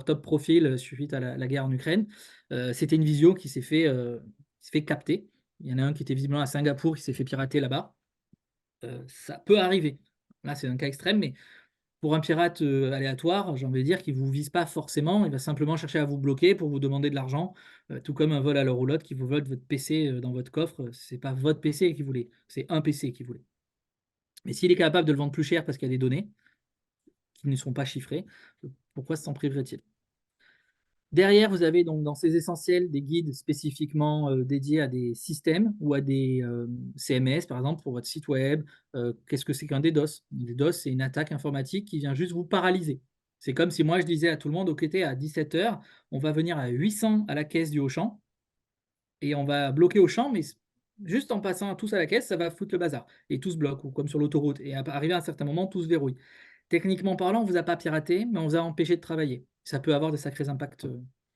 top profil suite à la guerre en Ukraine. C'était une visio qui s'est fait capter. Il y en a un qui était visiblement à Singapour qui s'est fait pirater là-bas. Ça peut arriver. Là, c'est un cas extrême, mais pour un pirate aléatoire, j'ai envie de dire qu'il ne vous vise pas forcément, il va simplement chercher à vous bloquer pour vous demander de l'argent, tout comme un vol à la roulotte qui vous vole votre PC dans votre coffre. Ce n'est pas votre PC qui voulait, c'est un PC qui voulait. Mais s'il est capable de le vendre plus cher parce qu'il y a des données qui ne sont pas chiffrées, pourquoi s'en priverait-il? Derrière, vous avez donc dans ces essentiels des guides spécifiquement dédiés à des systèmes ou à des CMS, par exemple, pour votre site web. Qu'est-ce que c'est qu'un DDoS? Un DDoS, c'est une attaque informatique qui vient juste vous paralyser. C'est comme si moi, je disais à tout le monde, OK, à 17 h, on va venir à 800 à la caisse du Auchan et on va bloquer Auchan, mais juste en passant tous à la caisse, ça va foutre le bazar. Et tout se bloque, ou comme sur l'autoroute. Et arrivé à un certain moment, tout se verrouille. Techniquement parlant, on ne vous a pas piraté, mais on vous a empêché de travailler. Ça peut avoir des sacrés impacts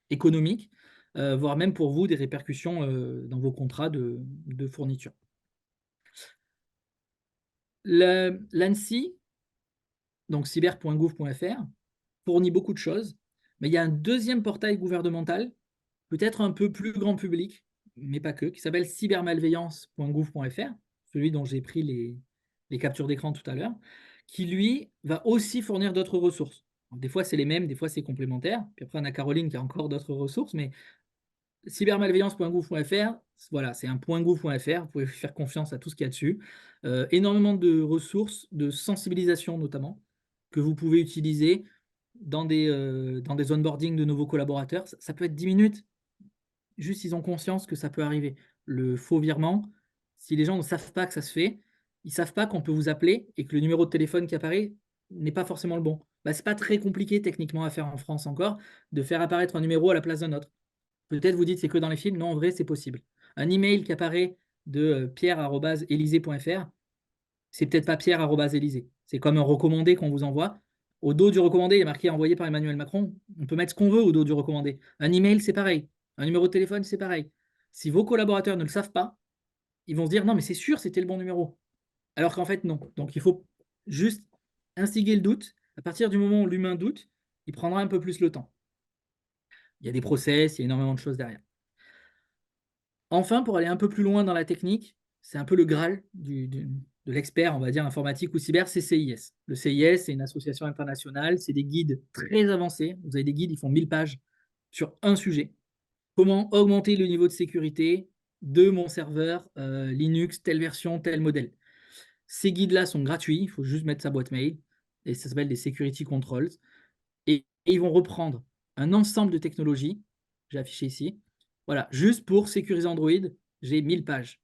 économiques, voire même pour vous des répercussions dans vos contrats de fourniture. L'ANSSI, donc cyber.gouv.fr, fournit beaucoup de choses, mais il y a un deuxième portail gouvernemental, peut-être un peu plus grand public, mais pas que, qui s'appelle cybermalveillance.gouv.fr, celui dont j'ai pris les captures d'écran tout à l'heure, qui lui va aussi fournir d'autres ressources. Donc, des fois c'est les mêmes, des fois c'est complémentaire. Puis après on a Caroline qui a encore d'autres ressources, mais cybermalveillance.gouv.fr, voilà, c'est un .gouv.fr, vous pouvez faire confiance à tout ce qu'il y a dessus. Énormément de ressources, de sensibilisation notamment, que vous pouvez utiliser dans des onboarding de nouveaux collaborateurs. Ça peut être 10 minutes, juste ils ont conscience que ça peut arriver. Le faux virement, si les gens ne savent pas que ça se fait, ils ne savent pas qu'on peut vous appeler et que le numéro de téléphone qui apparaît n'est pas forcément le bon. Bah, ce n'est pas très compliqué techniquement à faire en France encore, de faire apparaître un numéro à la place d'un autre. Peut-être vous dites c'est que dans les films, non, en vrai, c'est possible. Un email qui apparaît de pierre@elysée.fr, c'est peut-être pas pierre@elysée. C'est comme un recommandé qu'on vous envoie. Au dos du recommandé, il est marqué envoyé par Emmanuel Macron. On peut mettre ce qu'on veut au dos du recommandé. Un email, c'est pareil. Un numéro de téléphone, c'est pareil. Si vos collaborateurs ne le savent pas, ils vont se dire non, mais c'est sûr, c'était le bon numéro. Alors qu'en fait, non. Donc il faut juste instiguer le doute. À partir du moment où l'humain doute, il prendra un peu plus le temps. Il y a des process, il y a énormément de choses derrière. Enfin, pour aller un peu plus loin dans la technique, c'est un peu le Graal de l'expert, on va dire, informatique ou cyber, c'est CIS. Le CIS, c'est une association internationale, c'est des guides très avancés. Vous avez des guides, ils font 1000 pages sur un sujet. Comment augmenter le niveau de sécurité de mon serveur Linux, telle version, tel modèle. Ces guides-là sont gratuits, il faut juste mettre sa boîte mail, et ça s'appelle des Security Controls. Et ils vont reprendre un ensemble de technologies, j'ai affiché ici. Voilà, juste pour sécuriser Android, j'ai 1000 pages.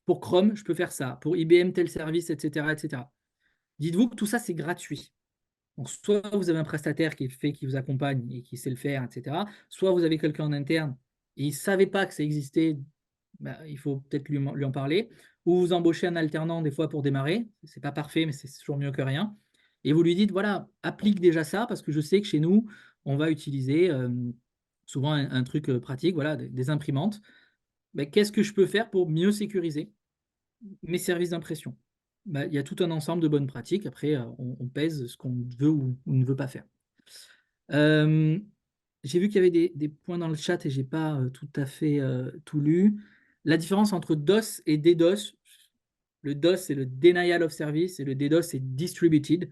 Pour Chrome, je peux faire ça. Pour IBM, tel service, etc. etc. Dites-vous que tout ça, c'est gratuit. Donc, soit vous avez un prestataire qui vous accompagne et qui sait le faire, etc. Soit vous avez quelqu'un en interne et il ne savait pas que ça existait, bah, il faut peut-être lui en parler. Ou vous embauchez un alternant des fois pour démarrer. C'est pas parfait, mais c'est toujours mieux que rien. Et vous lui dites, voilà, applique déjà ça parce que je sais que chez nous, on va utiliser souvent un truc pratique, voilà, des imprimantes. Ben, qu'est-ce que je peux faire pour mieux sécuriser mes services d'impression? Ben, il y a tout un ensemble de bonnes pratiques. Après, on pèse ce qu'on veut ou ne veut pas faire. Euh, j'ai vu qu'il y avait des points dans le chat et j'ai pas tout à fait tout lu. La différence entre DOS et DDoS, le DOS c'est le Denial of Service et le DDoS c'est Distributed.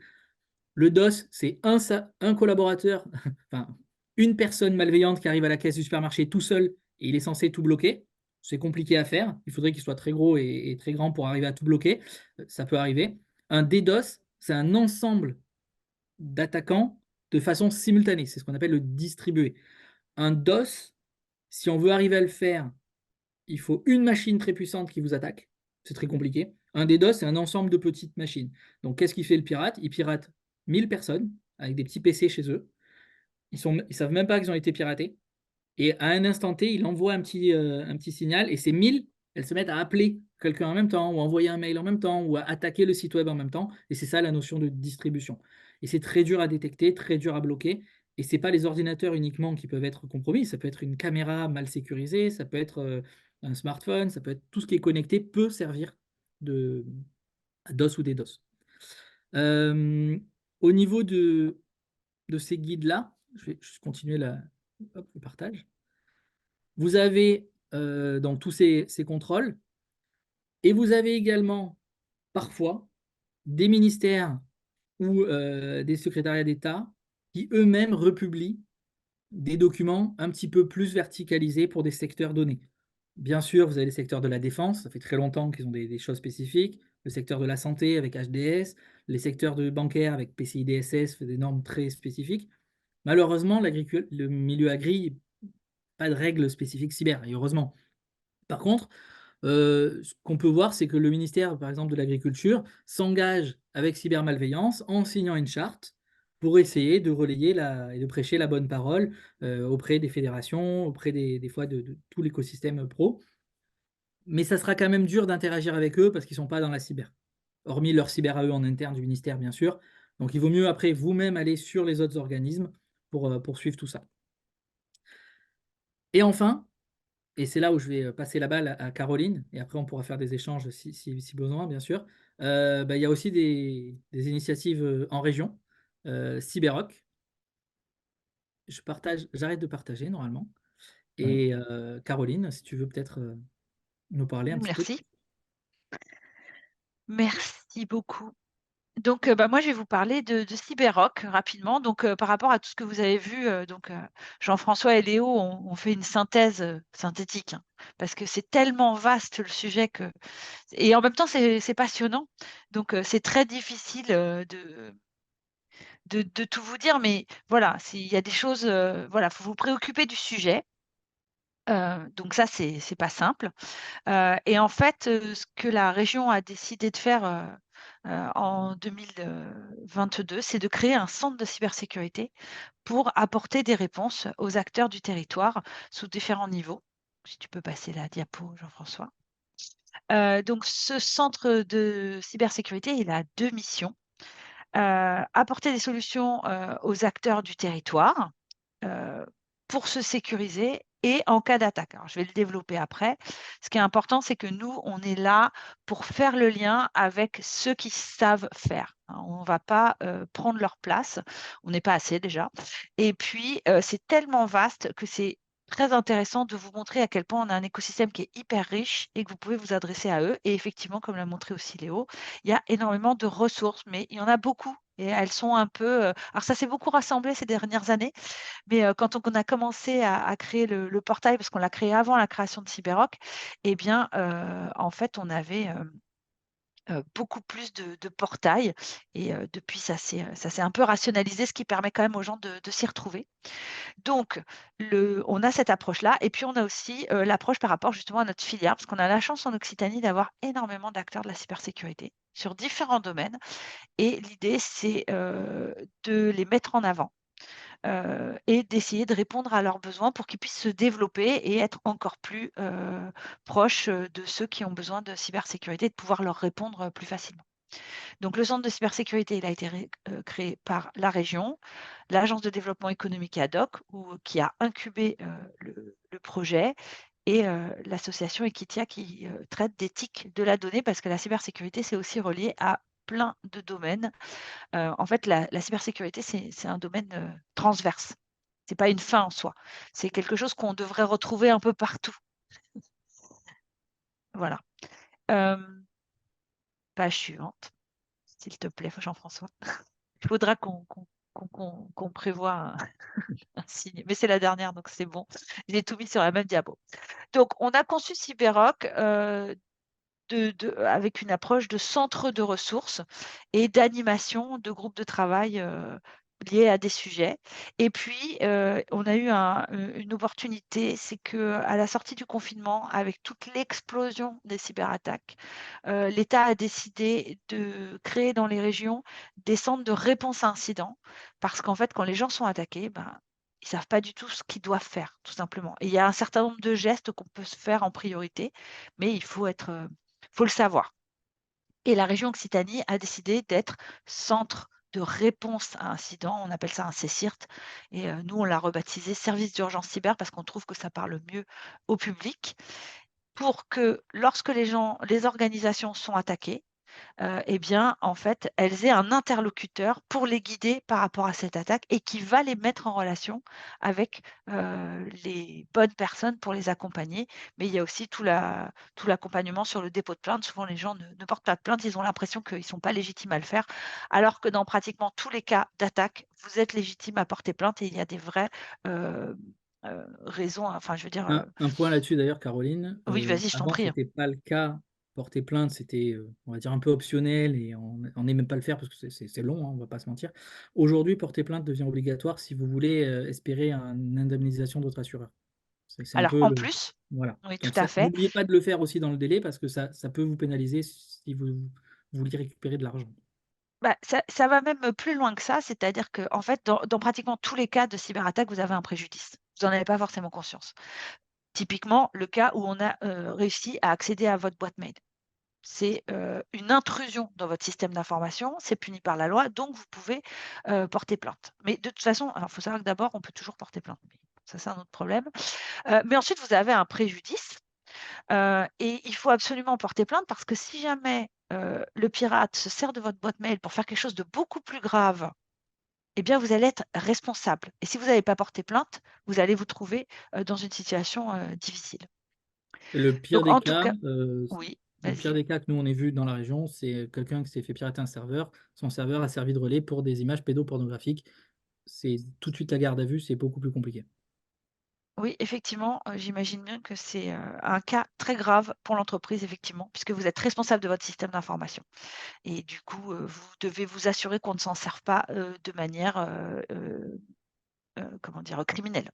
Le DOS c'est un collaborateur, enfin une personne malveillante qui arrive à la caisse du supermarché tout seul et il est censé tout bloquer. C'est compliqué à faire. Il faudrait qu'il soit très gros et très grand pour arriver à tout bloquer. Ça peut arriver. Un DDoS, c'est un ensemble d'attaquants de façon simultanée. C'est ce qu'on appelle le distribué. Un DOS, si on veut arriver à le faire, il faut une machine très puissante qui vous attaque. C'est très compliqué. Un DDoS, c'est un ensemble de petites machines. Donc, qu'est-ce qu'il fait le pirate? Il pirate 1000 personnes avec des petits PC chez eux. Ils ne savent même pas qu'ils ont été piratés. Et à un instant T, il envoie un petit signal et ces 1000, elles se mettent à appeler quelqu'un en même temps, ou à envoyer un mail en même temps, ou à attaquer le site web en même temps. Et c'est ça la notion de distribution. Et c'est très dur à détecter, très dur à bloquer. Et ce n'est pas les ordinateurs uniquement qui peuvent être compromis. Ça peut être une caméra mal sécurisée, ça peut être un smartphone, ça peut être tout ce qui est connecté peut servir de DOS ou DDoS. Euh, au niveau de ces guides-là, je vais juste continuer le partage. Vous avez donc tous ces contrôles et vous avez également parfois des ministères ou des secrétariats d'État qui eux-mêmes republient des documents un petit peu plus verticalisés pour des secteurs donnés. Bien sûr, vous avez les secteurs de la défense, ça fait très longtemps qu'ils ont des choses spécifiques, le secteur de la santé avec HDS, les secteurs de bancaire avec PCI DSS fait des normes très spécifiques. Malheureusement, le milieu agri, pas de règles spécifiques cyber, et heureusement. Par contre, ce qu'on peut voir, c'est que le ministère, par exemple, de l'Agriculture, s'engage avec cybermalveillance en signant une charte pour essayer de relayer et de prêcher la bonne parole auprès des fédérations, auprès des fois de tout l'écosystème pro. Mais ça sera quand même dur d'interagir avec eux parce qu'ils ne sont pas dans la cyber. Hormis leur cyber à eux en interne du ministère, bien sûr. Donc il vaut mieux après vous-même aller sur les autres organismes pour suivre tout ça. Et enfin, et c'est là où je vais passer la balle à Caroline, et après on pourra faire des échanges si besoin, bien sûr. Il y a aussi des initiatives en région. Cyberrock, j'arrête de partager normalement. Et Caroline, si tu veux peut-être nous parler un petit peu. Merci. Merci beaucoup. Donc, moi, je vais vous parler de Cyberrock rapidement. Donc, par rapport à tout ce que vous avez vu, Jean-François et Léo ont fait une synthèse synthétique, hein, parce que c'est tellement vaste le sujet et en même temps, c'est passionnant. Donc, c'est très difficile de tout vous dire, mais voilà, il y a des choses, voilà, faut vous préoccuper du sujet. Donc ça, c'est pas simple. Et en fait, ce que la région a décidé de faire en 2022, c'est de créer un centre de cybersécurité pour apporter des réponses aux acteurs du territoire sous différents niveaux. Si tu peux passer la diapo, Jean-François. Donc, ce centre de cybersécurité, il a deux missions. apporter des solutions aux acteurs du territoire pour se sécuriser et en cas d'attaque. Alors, je vais le développer après. Ce qui est important, c'est que nous, on est là pour faire le lien avec ceux qui savent faire. Hein. On ne va pas prendre leur place. On n'est pas assez déjà. Et puis, c'est tellement vaste que c'est très intéressant de vous montrer à quel point on a un écosystème qui est hyper riche et que vous pouvez vous adresser à eux. Et effectivement, comme l'a montré aussi Léo, il y a énormément de ressources, mais il y en a beaucoup. Et elles sont un peu. Alors, ça s'est beaucoup rassemblé ces dernières années, mais quand on a commencé à créer le portail, parce qu'on l'a créé avant la création de Cyberrock, eh bien, en fait, on avait beaucoup plus de portails. Et depuis, ça s'est un peu rationalisé, ce qui permet quand même aux gens de s'y retrouver. Donc, on a cette approche-là. Et puis, on a aussi l'approche par rapport justement à notre filière, parce qu'on a la chance en Occitanie d'avoir énormément d'acteurs de la cybersécurité sur différents domaines. Et l'idée, c'est de les mettre en avant et d'essayer de répondre à leurs besoins pour qu'ils puissent se développer et être encore plus proches de ceux qui ont besoin de cybersécurité, de pouvoir leur répondre plus facilement. Donc, le centre de cybersécurité, il a été créé par la région, l'agence de développement économique ad hoc, qui a incubé le projet, et l'association Equitia qui traite d'éthique de la donnée, parce que la cybersécurité, c'est aussi relié à plein de domaines. En fait, la cybersécurité, c'est un domaine transverse. Ce n'est pas une fin en soi. C'est quelque chose qu'on devrait retrouver un peu partout. Voilà. Page suivante, s'il te plaît, Jean-François. Il faudra qu'on prévoie un signe. Mais c'est la dernière, donc c'est bon. J'ai tout mis sur la même diapo. Donc, on a conçu Cyberrock avec une approche de centre de ressources et d'animation de groupes de travail liés à des sujets. Et puis, on a eu une opportunité, c'est qu'à la sortie du confinement, avec toute l'explosion des cyberattaques, l'État a décidé de créer dans les régions des centres de réponse à incidents, parce qu'en fait, quand les gens sont attaqués, ben, ils ne savent pas du tout ce qu'ils doivent faire, tout simplement. Et il y a un certain nombre de gestes qu'on peut se faire en priorité, mais il faut le savoir. Et la région Occitanie a décidé d'être centre de réponse à incident. On appelle ça un CSIRT. Et nous, on l'a rebaptisé service d'urgence cyber, parce qu'on trouve que ça parle mieux au public, pour que lorsque les organisations sont attaquées, eh bien, en fait, elles aient un interlocuteur pour les guider par rapport à cette attaque et qui va les mettre en relation avec les bonnes personnes pour les accompagner. Mais il y a aussi tout l'accompagnement sur le dépôt de plainte. Souvent, les gens ne portent pas de plainte, ils ont l'impression qu'ils ne sont pas légitimes à le faire, alors que dans pratiquement tous les cas d'attaque, vous êtes légitime à porter plainte, et il y a des vraies raisons, enfin, je veux dire... Un point là-dessus d'ailleurs, Caroline. Oui, vas-y, je t'en Avant, prie. c'était pas le cas. Porter plainte, c'était, on va dire, un peu optionnel et on n'aime même pas le faire parce que c'est long, hein, on va pas se mentir. Aujourd'hui, porter plainte devient obligatoire si vous voulez espérer une indemnisation de votre assureur. C'est un Alors, peu en le. plus, Voilà. oui, tout Donc à ça, fait. n'oubliez pas de le faire aussi dans le délai parce que ça peut vous pénaliser si vous voulez récupérer de l'argent. Bah, ça va même plus loin que ça, c'est-à-dire que, en fait, dans pratiquement tous les cas de cyberattaque, vous avez un préjudice. Vous n'en avez pas forcément conscience. Typiquement, le cas où on a réussi à accéder à votre boîte mail. C'est une intrusion dans votre système d'information, c'est puni par la loi, donc vous pouvez porter plainte. Mais de toute façon, alors il faut savoir que d'abord, on peut toujours porter plainte. Mais ça, c'est un autre problème. Mais ensuite, vous avez un préjudice. Et il faut absolument porter plainte, parce que si jamais le pirate se sert de votre boîte mail pour faire quelque chose de beaucoup plus grave, eh bien, vous allez être responsable. Et si vous n'avez pas porté plainte, vous allez vous trouver dans une situation difficile. Et le pire Donc, des en tout cas, cas, oui, le pire vas-y. des cas que nous on a vu dans la région, c'est quelqu'un qui s'est fait pirater un serveur. Son serveur a servi de relais pour des images pédopornographiques. C'est tout de suite la garde à vue, c'est beaucoup plus compliqué. Oui, effectivement, j'imagine bien que c'est un cas très grave pour l'entreprise, effectivement, puisque vous êtes responsable de votre système d'information. Et du coup, vous devez vous assurer qu'on ne s'en serve pas de manière, comment dire, criminelle.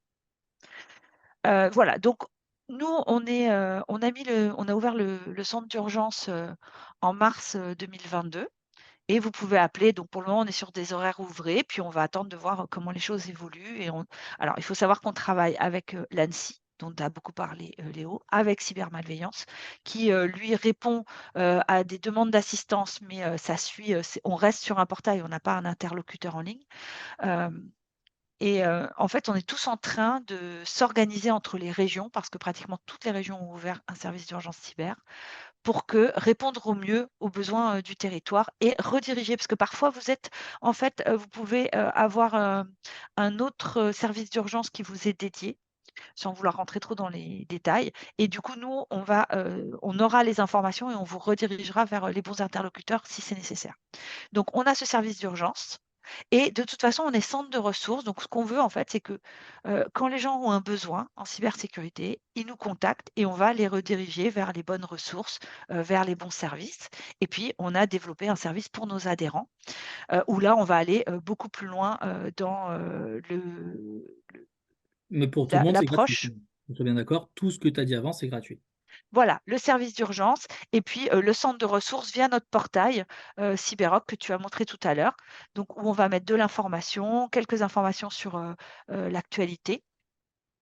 Voilà, donc nous, on a ouvert le centre d'urgence en mars 2022, et vous pouvez appeler. Donc pour le moment, on est sur des horaires ouvrés, puis on va attendre de voir comment les choses évoluent. Alors, il faut savoir qu'on travaille avec l'ANSSI, dont tu as beaucoup parlé, Léo, avec cybermalveillance, qui, lui, répond à des demandes d'assistance, mais ça suit, on reste sur un portail, on n'a pas un interlocuteur en ligne. En fait, on est tous en train de s'organiser entre les régions, parce que pratiquement toutes les régions ont ouvert un service d'urgence cyber, pour répondre au mieux aux besoins du territoire et rediriger. Parce que parfois, en fait, vous pouvez avoir un autre service d'urgence qui vous est dédié, sans vouloir rentrer trop dans les détails. Et du coup, nous, on aura les informations et on vous redirigera vers les bons interlocuteurs si c'est nécessaire. Donc, on a ce service d'urgence. Et de toute façon, on est centre de ressources. Donc, ce qu'on veut, en fait, c'est que quand les gens ont un besoin en cybersécurité, ils nous contactent et on va les rediriger vers les bonnes ressources, vers les bons services. Et puis, on a développé un service pour nos adhérents, où là, on va aller beaucoup plus loin dans Mais pour tout le monde, c'est gratuit. l'approche. On soit bien d'accord, tout ce que tu as dit avant, c'est gratuit. Voilà, le service d'urgence et puis le centre de ressources via notre portail Cyberrock que tu as montré tout à l'heure. Donc, où on va mettre de l'information, quelques informations sur l'actualité.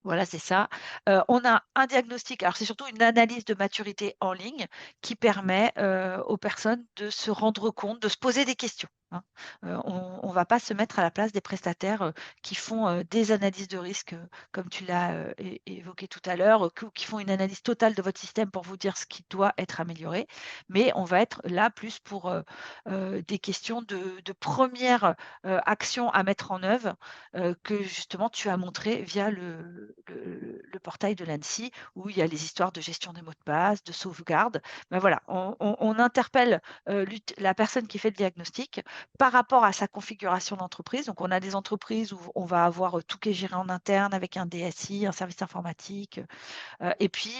Voilà, c'est ça. On a un diagnostic, alors c'est surtout une analyse de maturité en ligne qui permet aux personnes de se rendre compte, de se poser des questions, hein. On ne va pas se mettre à la place des prestataires qui font des analyses de risque, comme tu l'as évoqué tout à l'heure, qui font une analyse totale de votre système pour vous dire ce qui doit être amélioré. Mais on va être là plus pour des questions de première action à mettre en œuvre que justement tu as montré via le portail de l'ANSSI, où il y a les histoires de gestion des mots de passe, de sauvegarde. Ben voilà, on interpelle la personne qui fait le diagnostic par rapport à sa configuration d'entreprise. Donc, on a des entreprises où on va avoir tout qui est géré en interne avec un DSI, un service informatique, et puis,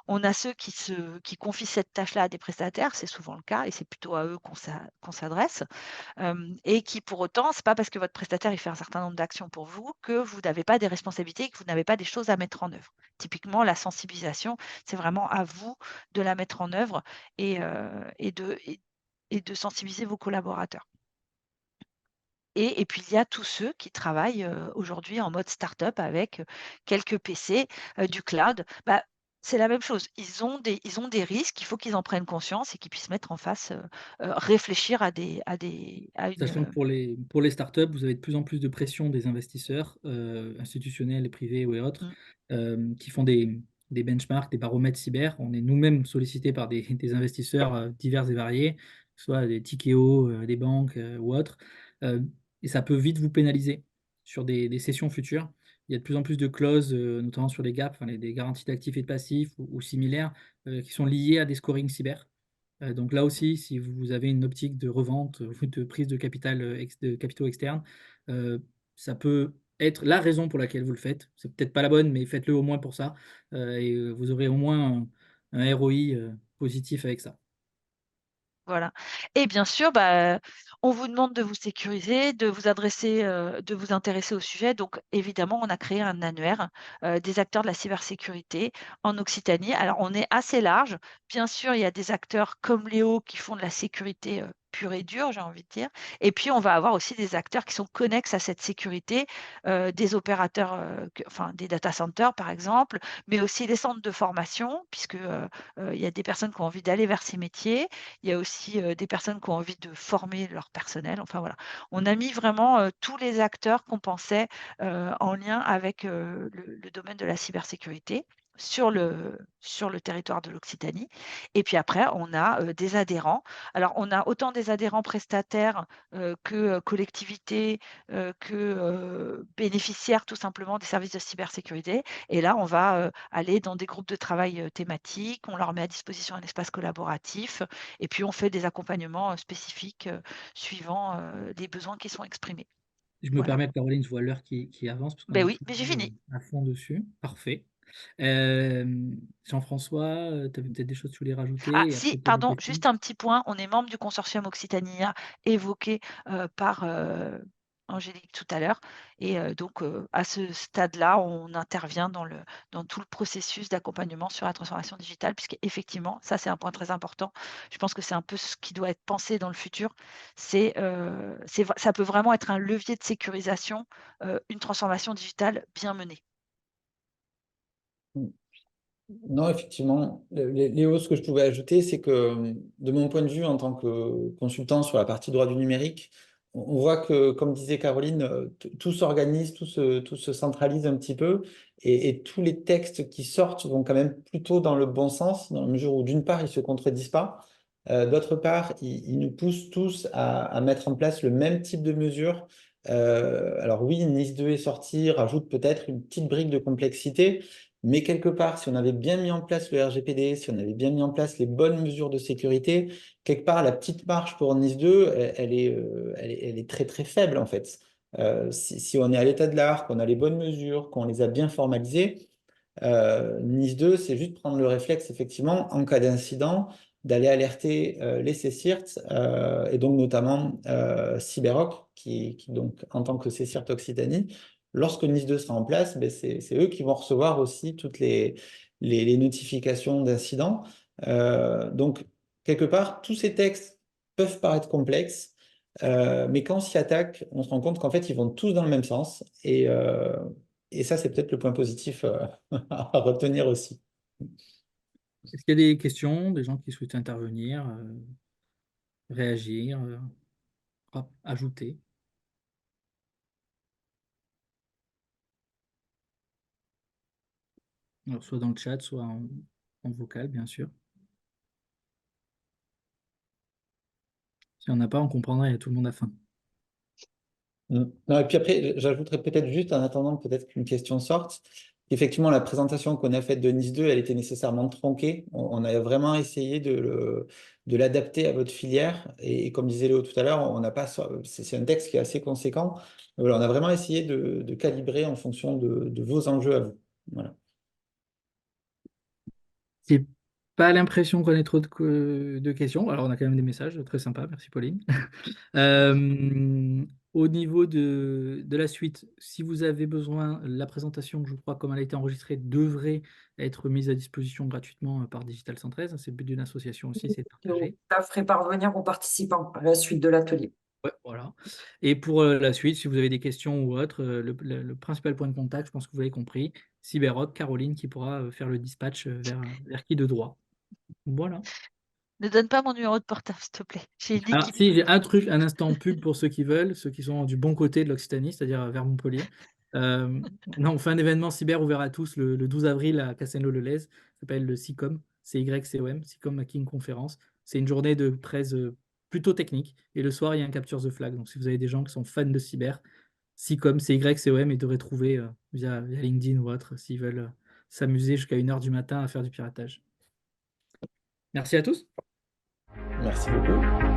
on a ceux qui confient cette tâche-là à des prestataires, c'est souvent le cas et c'est plutôt à eux qu'on s'adresse, et qui pour autant, c'est pas parce que votre prestataire, il fait un certain nombre d'actions pour vous, que vous n'avez pas des responsabilités et que vous n'avez pas des choses à mettre en œuvre. Typiquement, la sensibilisation, c'est vraiment à vous de la mettre en œuvre et de sensibiliser vos collaborateurs. Et puis, il y a tous ceux qui travaillent aujourd'hui en mode start-up avec quelques PC, du cloud. Bah, c'est la même chose. Ils ont des risques, il faut qu'ils en prennent conscience et qu'ils puissent mettre en face, réfléchir à une. Sachant que pour les startups, vous avez de plus en plus de pression des investisseurs institutionnels et privés ou et autres Mmh. qui font des benchmarks, des baromètres cyber. On est nous-mêmes sollicités par des investisseurs divers et variés, que ce soit des Tikeo, des banques ou autres. Euh, et ça peut vite vous pénaliser sur des sessions futures. Il y a de plus en plus de clauses, notamment sur les GAP, enfin, des garanties d'actifs et de passifs ou similaires, qui sont liées à des scorings cyber. Donc là aussi, si vous avez une optique de revente ou de prise de capital, de capitaux externes, euh, ça peut être la raison pour laquelle vous le faites. C'est peut-être pas la bonne, mais faites-le au moins pour ça. Et vous aurez au moins un ROI positif avec ça. Voilà. Et bien sûr, bah, on vous demande de vous sécuriser, de vous adresser, de vous intéresser au sujet. Donc évidemment, on a créé un annuaire, des acteurs de la cybersécurité en Occitanie. Alors on est assez large. Bien sûr, il y a des acteurs comme Léo qui font de la sécurité, pure et dure, j'ai envie de dire. Et puis on va avoir aussi des acteurs qui sont connexes à cette sécurité, des opérateurs, enfin des data centers par exemple, mais aussi des centres de formation puisque, il y a des personnes qui ont envie d'aller vers ces métiers. Il y a aussi, des personnes qui ont envie de former leur personnel. Enfin voilà, on a mis vraiment, tous les acteurs qu'on pensait, en lien avec, le domaine de la cybersécurité sur le territoire de l'Occitanie. Et puis après, on a, des adhérents. Alors on a autant des adhérents prestataires, que, collectivités, que, bénéficiaires tout simplement des services de cybersécurité. Et là, on va, aller dans des groupes de travail, thématiques. On leur met à disposition un espace collaboratif et puis on fait des accompagnements, spécifiques, suivant, les besoins qui sont exprimés. Je me Voilà. permets, Caroline, je vois l'heure qui avance parce qu'on Ben est oui, tous mais j'ai fini. à fond dessus. Parfait. Jean-François, tu avais peut-être des choses que tu voulais Ah rajouter et si, après poser une pardon, question. juste un petit point, on est membre du consortium Occitania évoqué, par, Angélique tout à l'heure et donc à ce stade-là, on intervient dans tout le processus d'accompagnement sur la transformation digitale puisqu'effectivement, ça c'est un point très important. Je pense que c'est un peu ce qui doit être pensé dans le futur. Ça peut vraiment être un levier de sécurisation, une transformation digitale bien menée. Non, effectivement, Léo, ce que je pouvais ajouter, c'est que de mon point de vue en tant que consultant sur la partie droit du numérique, on voit que, comme disait Caroline, tout s'organise, tout se centralise un petit peu, et tous les textes qui sortent vont quand même plutôt dans le bon sens, dans la mesure où d'une part, ils ne se contredisent pas, d'autre part, ils nous poussent tous à mettre en place le même type de mesures. Alors oui, NIS 2 est sorti, rajoute peut-être une petite brique de complexité. Mais quelque part, si on avait bien mis en place le RGPD, si on avait bien mis en place les bonnes mesures de sécurité, quelque part, la petite marge pour NIS 2, elle est très très faible en fait. Si on est à l'état de l'art, qu'on a les bonnes mesures, qu'on les a bien formalisées, NIS 2, c'est juste prendre le réflexe, effectivement, en cas d'incident, d'aller alerter les CSIRT, et donc notamment Cyberoc, qui donc, en tant que CSIRT Occitanie, lorsque NIS 2 sera en place, ben, c'est eux qui vont recevoir aussi toutes les notifications d'incidents. Donc, quelque part, tous ces textes peuvent paraître complexes, mais quand on s'y attaque, on se rend compte qu'en fait, ils vont tous dans le même sens. Et ça, c'est peut-être le point positif à retenir aussi. Est-ce qu'il y a des questions, des gens qui souhaitent intervenir, réagir, ajouter? Alors, soit dans le chat, soit en vocal, bien sûr. Si on n'a pas, on comprendrait, tout le monde a faim. Non, et puis après, j'ajouterais peut-être juste, en attendant peut-être qu'une question sorte, effectivement, la présentation qu'on a faite de Nice 2, elle était nécessairement tronquée. On a vraiment essayé de l'adapter à votre filière. Et comme disait Léo tout à l'heure, on n'a pas, c'est un texte qui est assez conséquent. Voilà, on a vraiment essayé de calibrer en fonction de vos enjeux à vous. Voilà. J'ai pas l'impression qu'on ait trop de questions. Alors, on a quand même des messages très sympas. Merci, Pauline. Au niveau de la suite, si vous avez besoin, la présentation, je crois, comme elle a été enregistrée, devrait être mise à disposition gratuitement par Digital 113. C'est le but d'une association aussi, c'est de partager. Ça ferait parvenir aux participants à la suite de l'atelier. Ouais, voilà. Et pour la suite, si vous avez des questions ou autres, le principal point de contact, je pense que vous l'avez compris, Cyberrock, Caroline, qui pourra faire le dispatch vers qui de droit. Voilà. Ne donne pas mon numéro de portable, s'il te plaît. J'ai une Alors, équipe. si j'ai un truc, un instant pub pour ceux qui veulent, ceux qui sont du bon côté de l'Occitanie, c'est-à-dire vers Montpellier. On fait un événement cyber ouvert à tous le 12 avril à Castelnau-le-Lez. Ça s'appelle le CICOM, CYCOM, CICOM Hacking Conference. C'est une journée de presse plutôt technique. Et le soir, il y a un Capture the Flag. Donc, si vous avez des gens qui sont fans de cyber, CICOM, CYCOM, ils devraient trouver via LinkedIn ou autre s'ils veulent s'amuser jusqu'à 1h du matin à faire du piratage. Merci à tous. Merci beaucoup.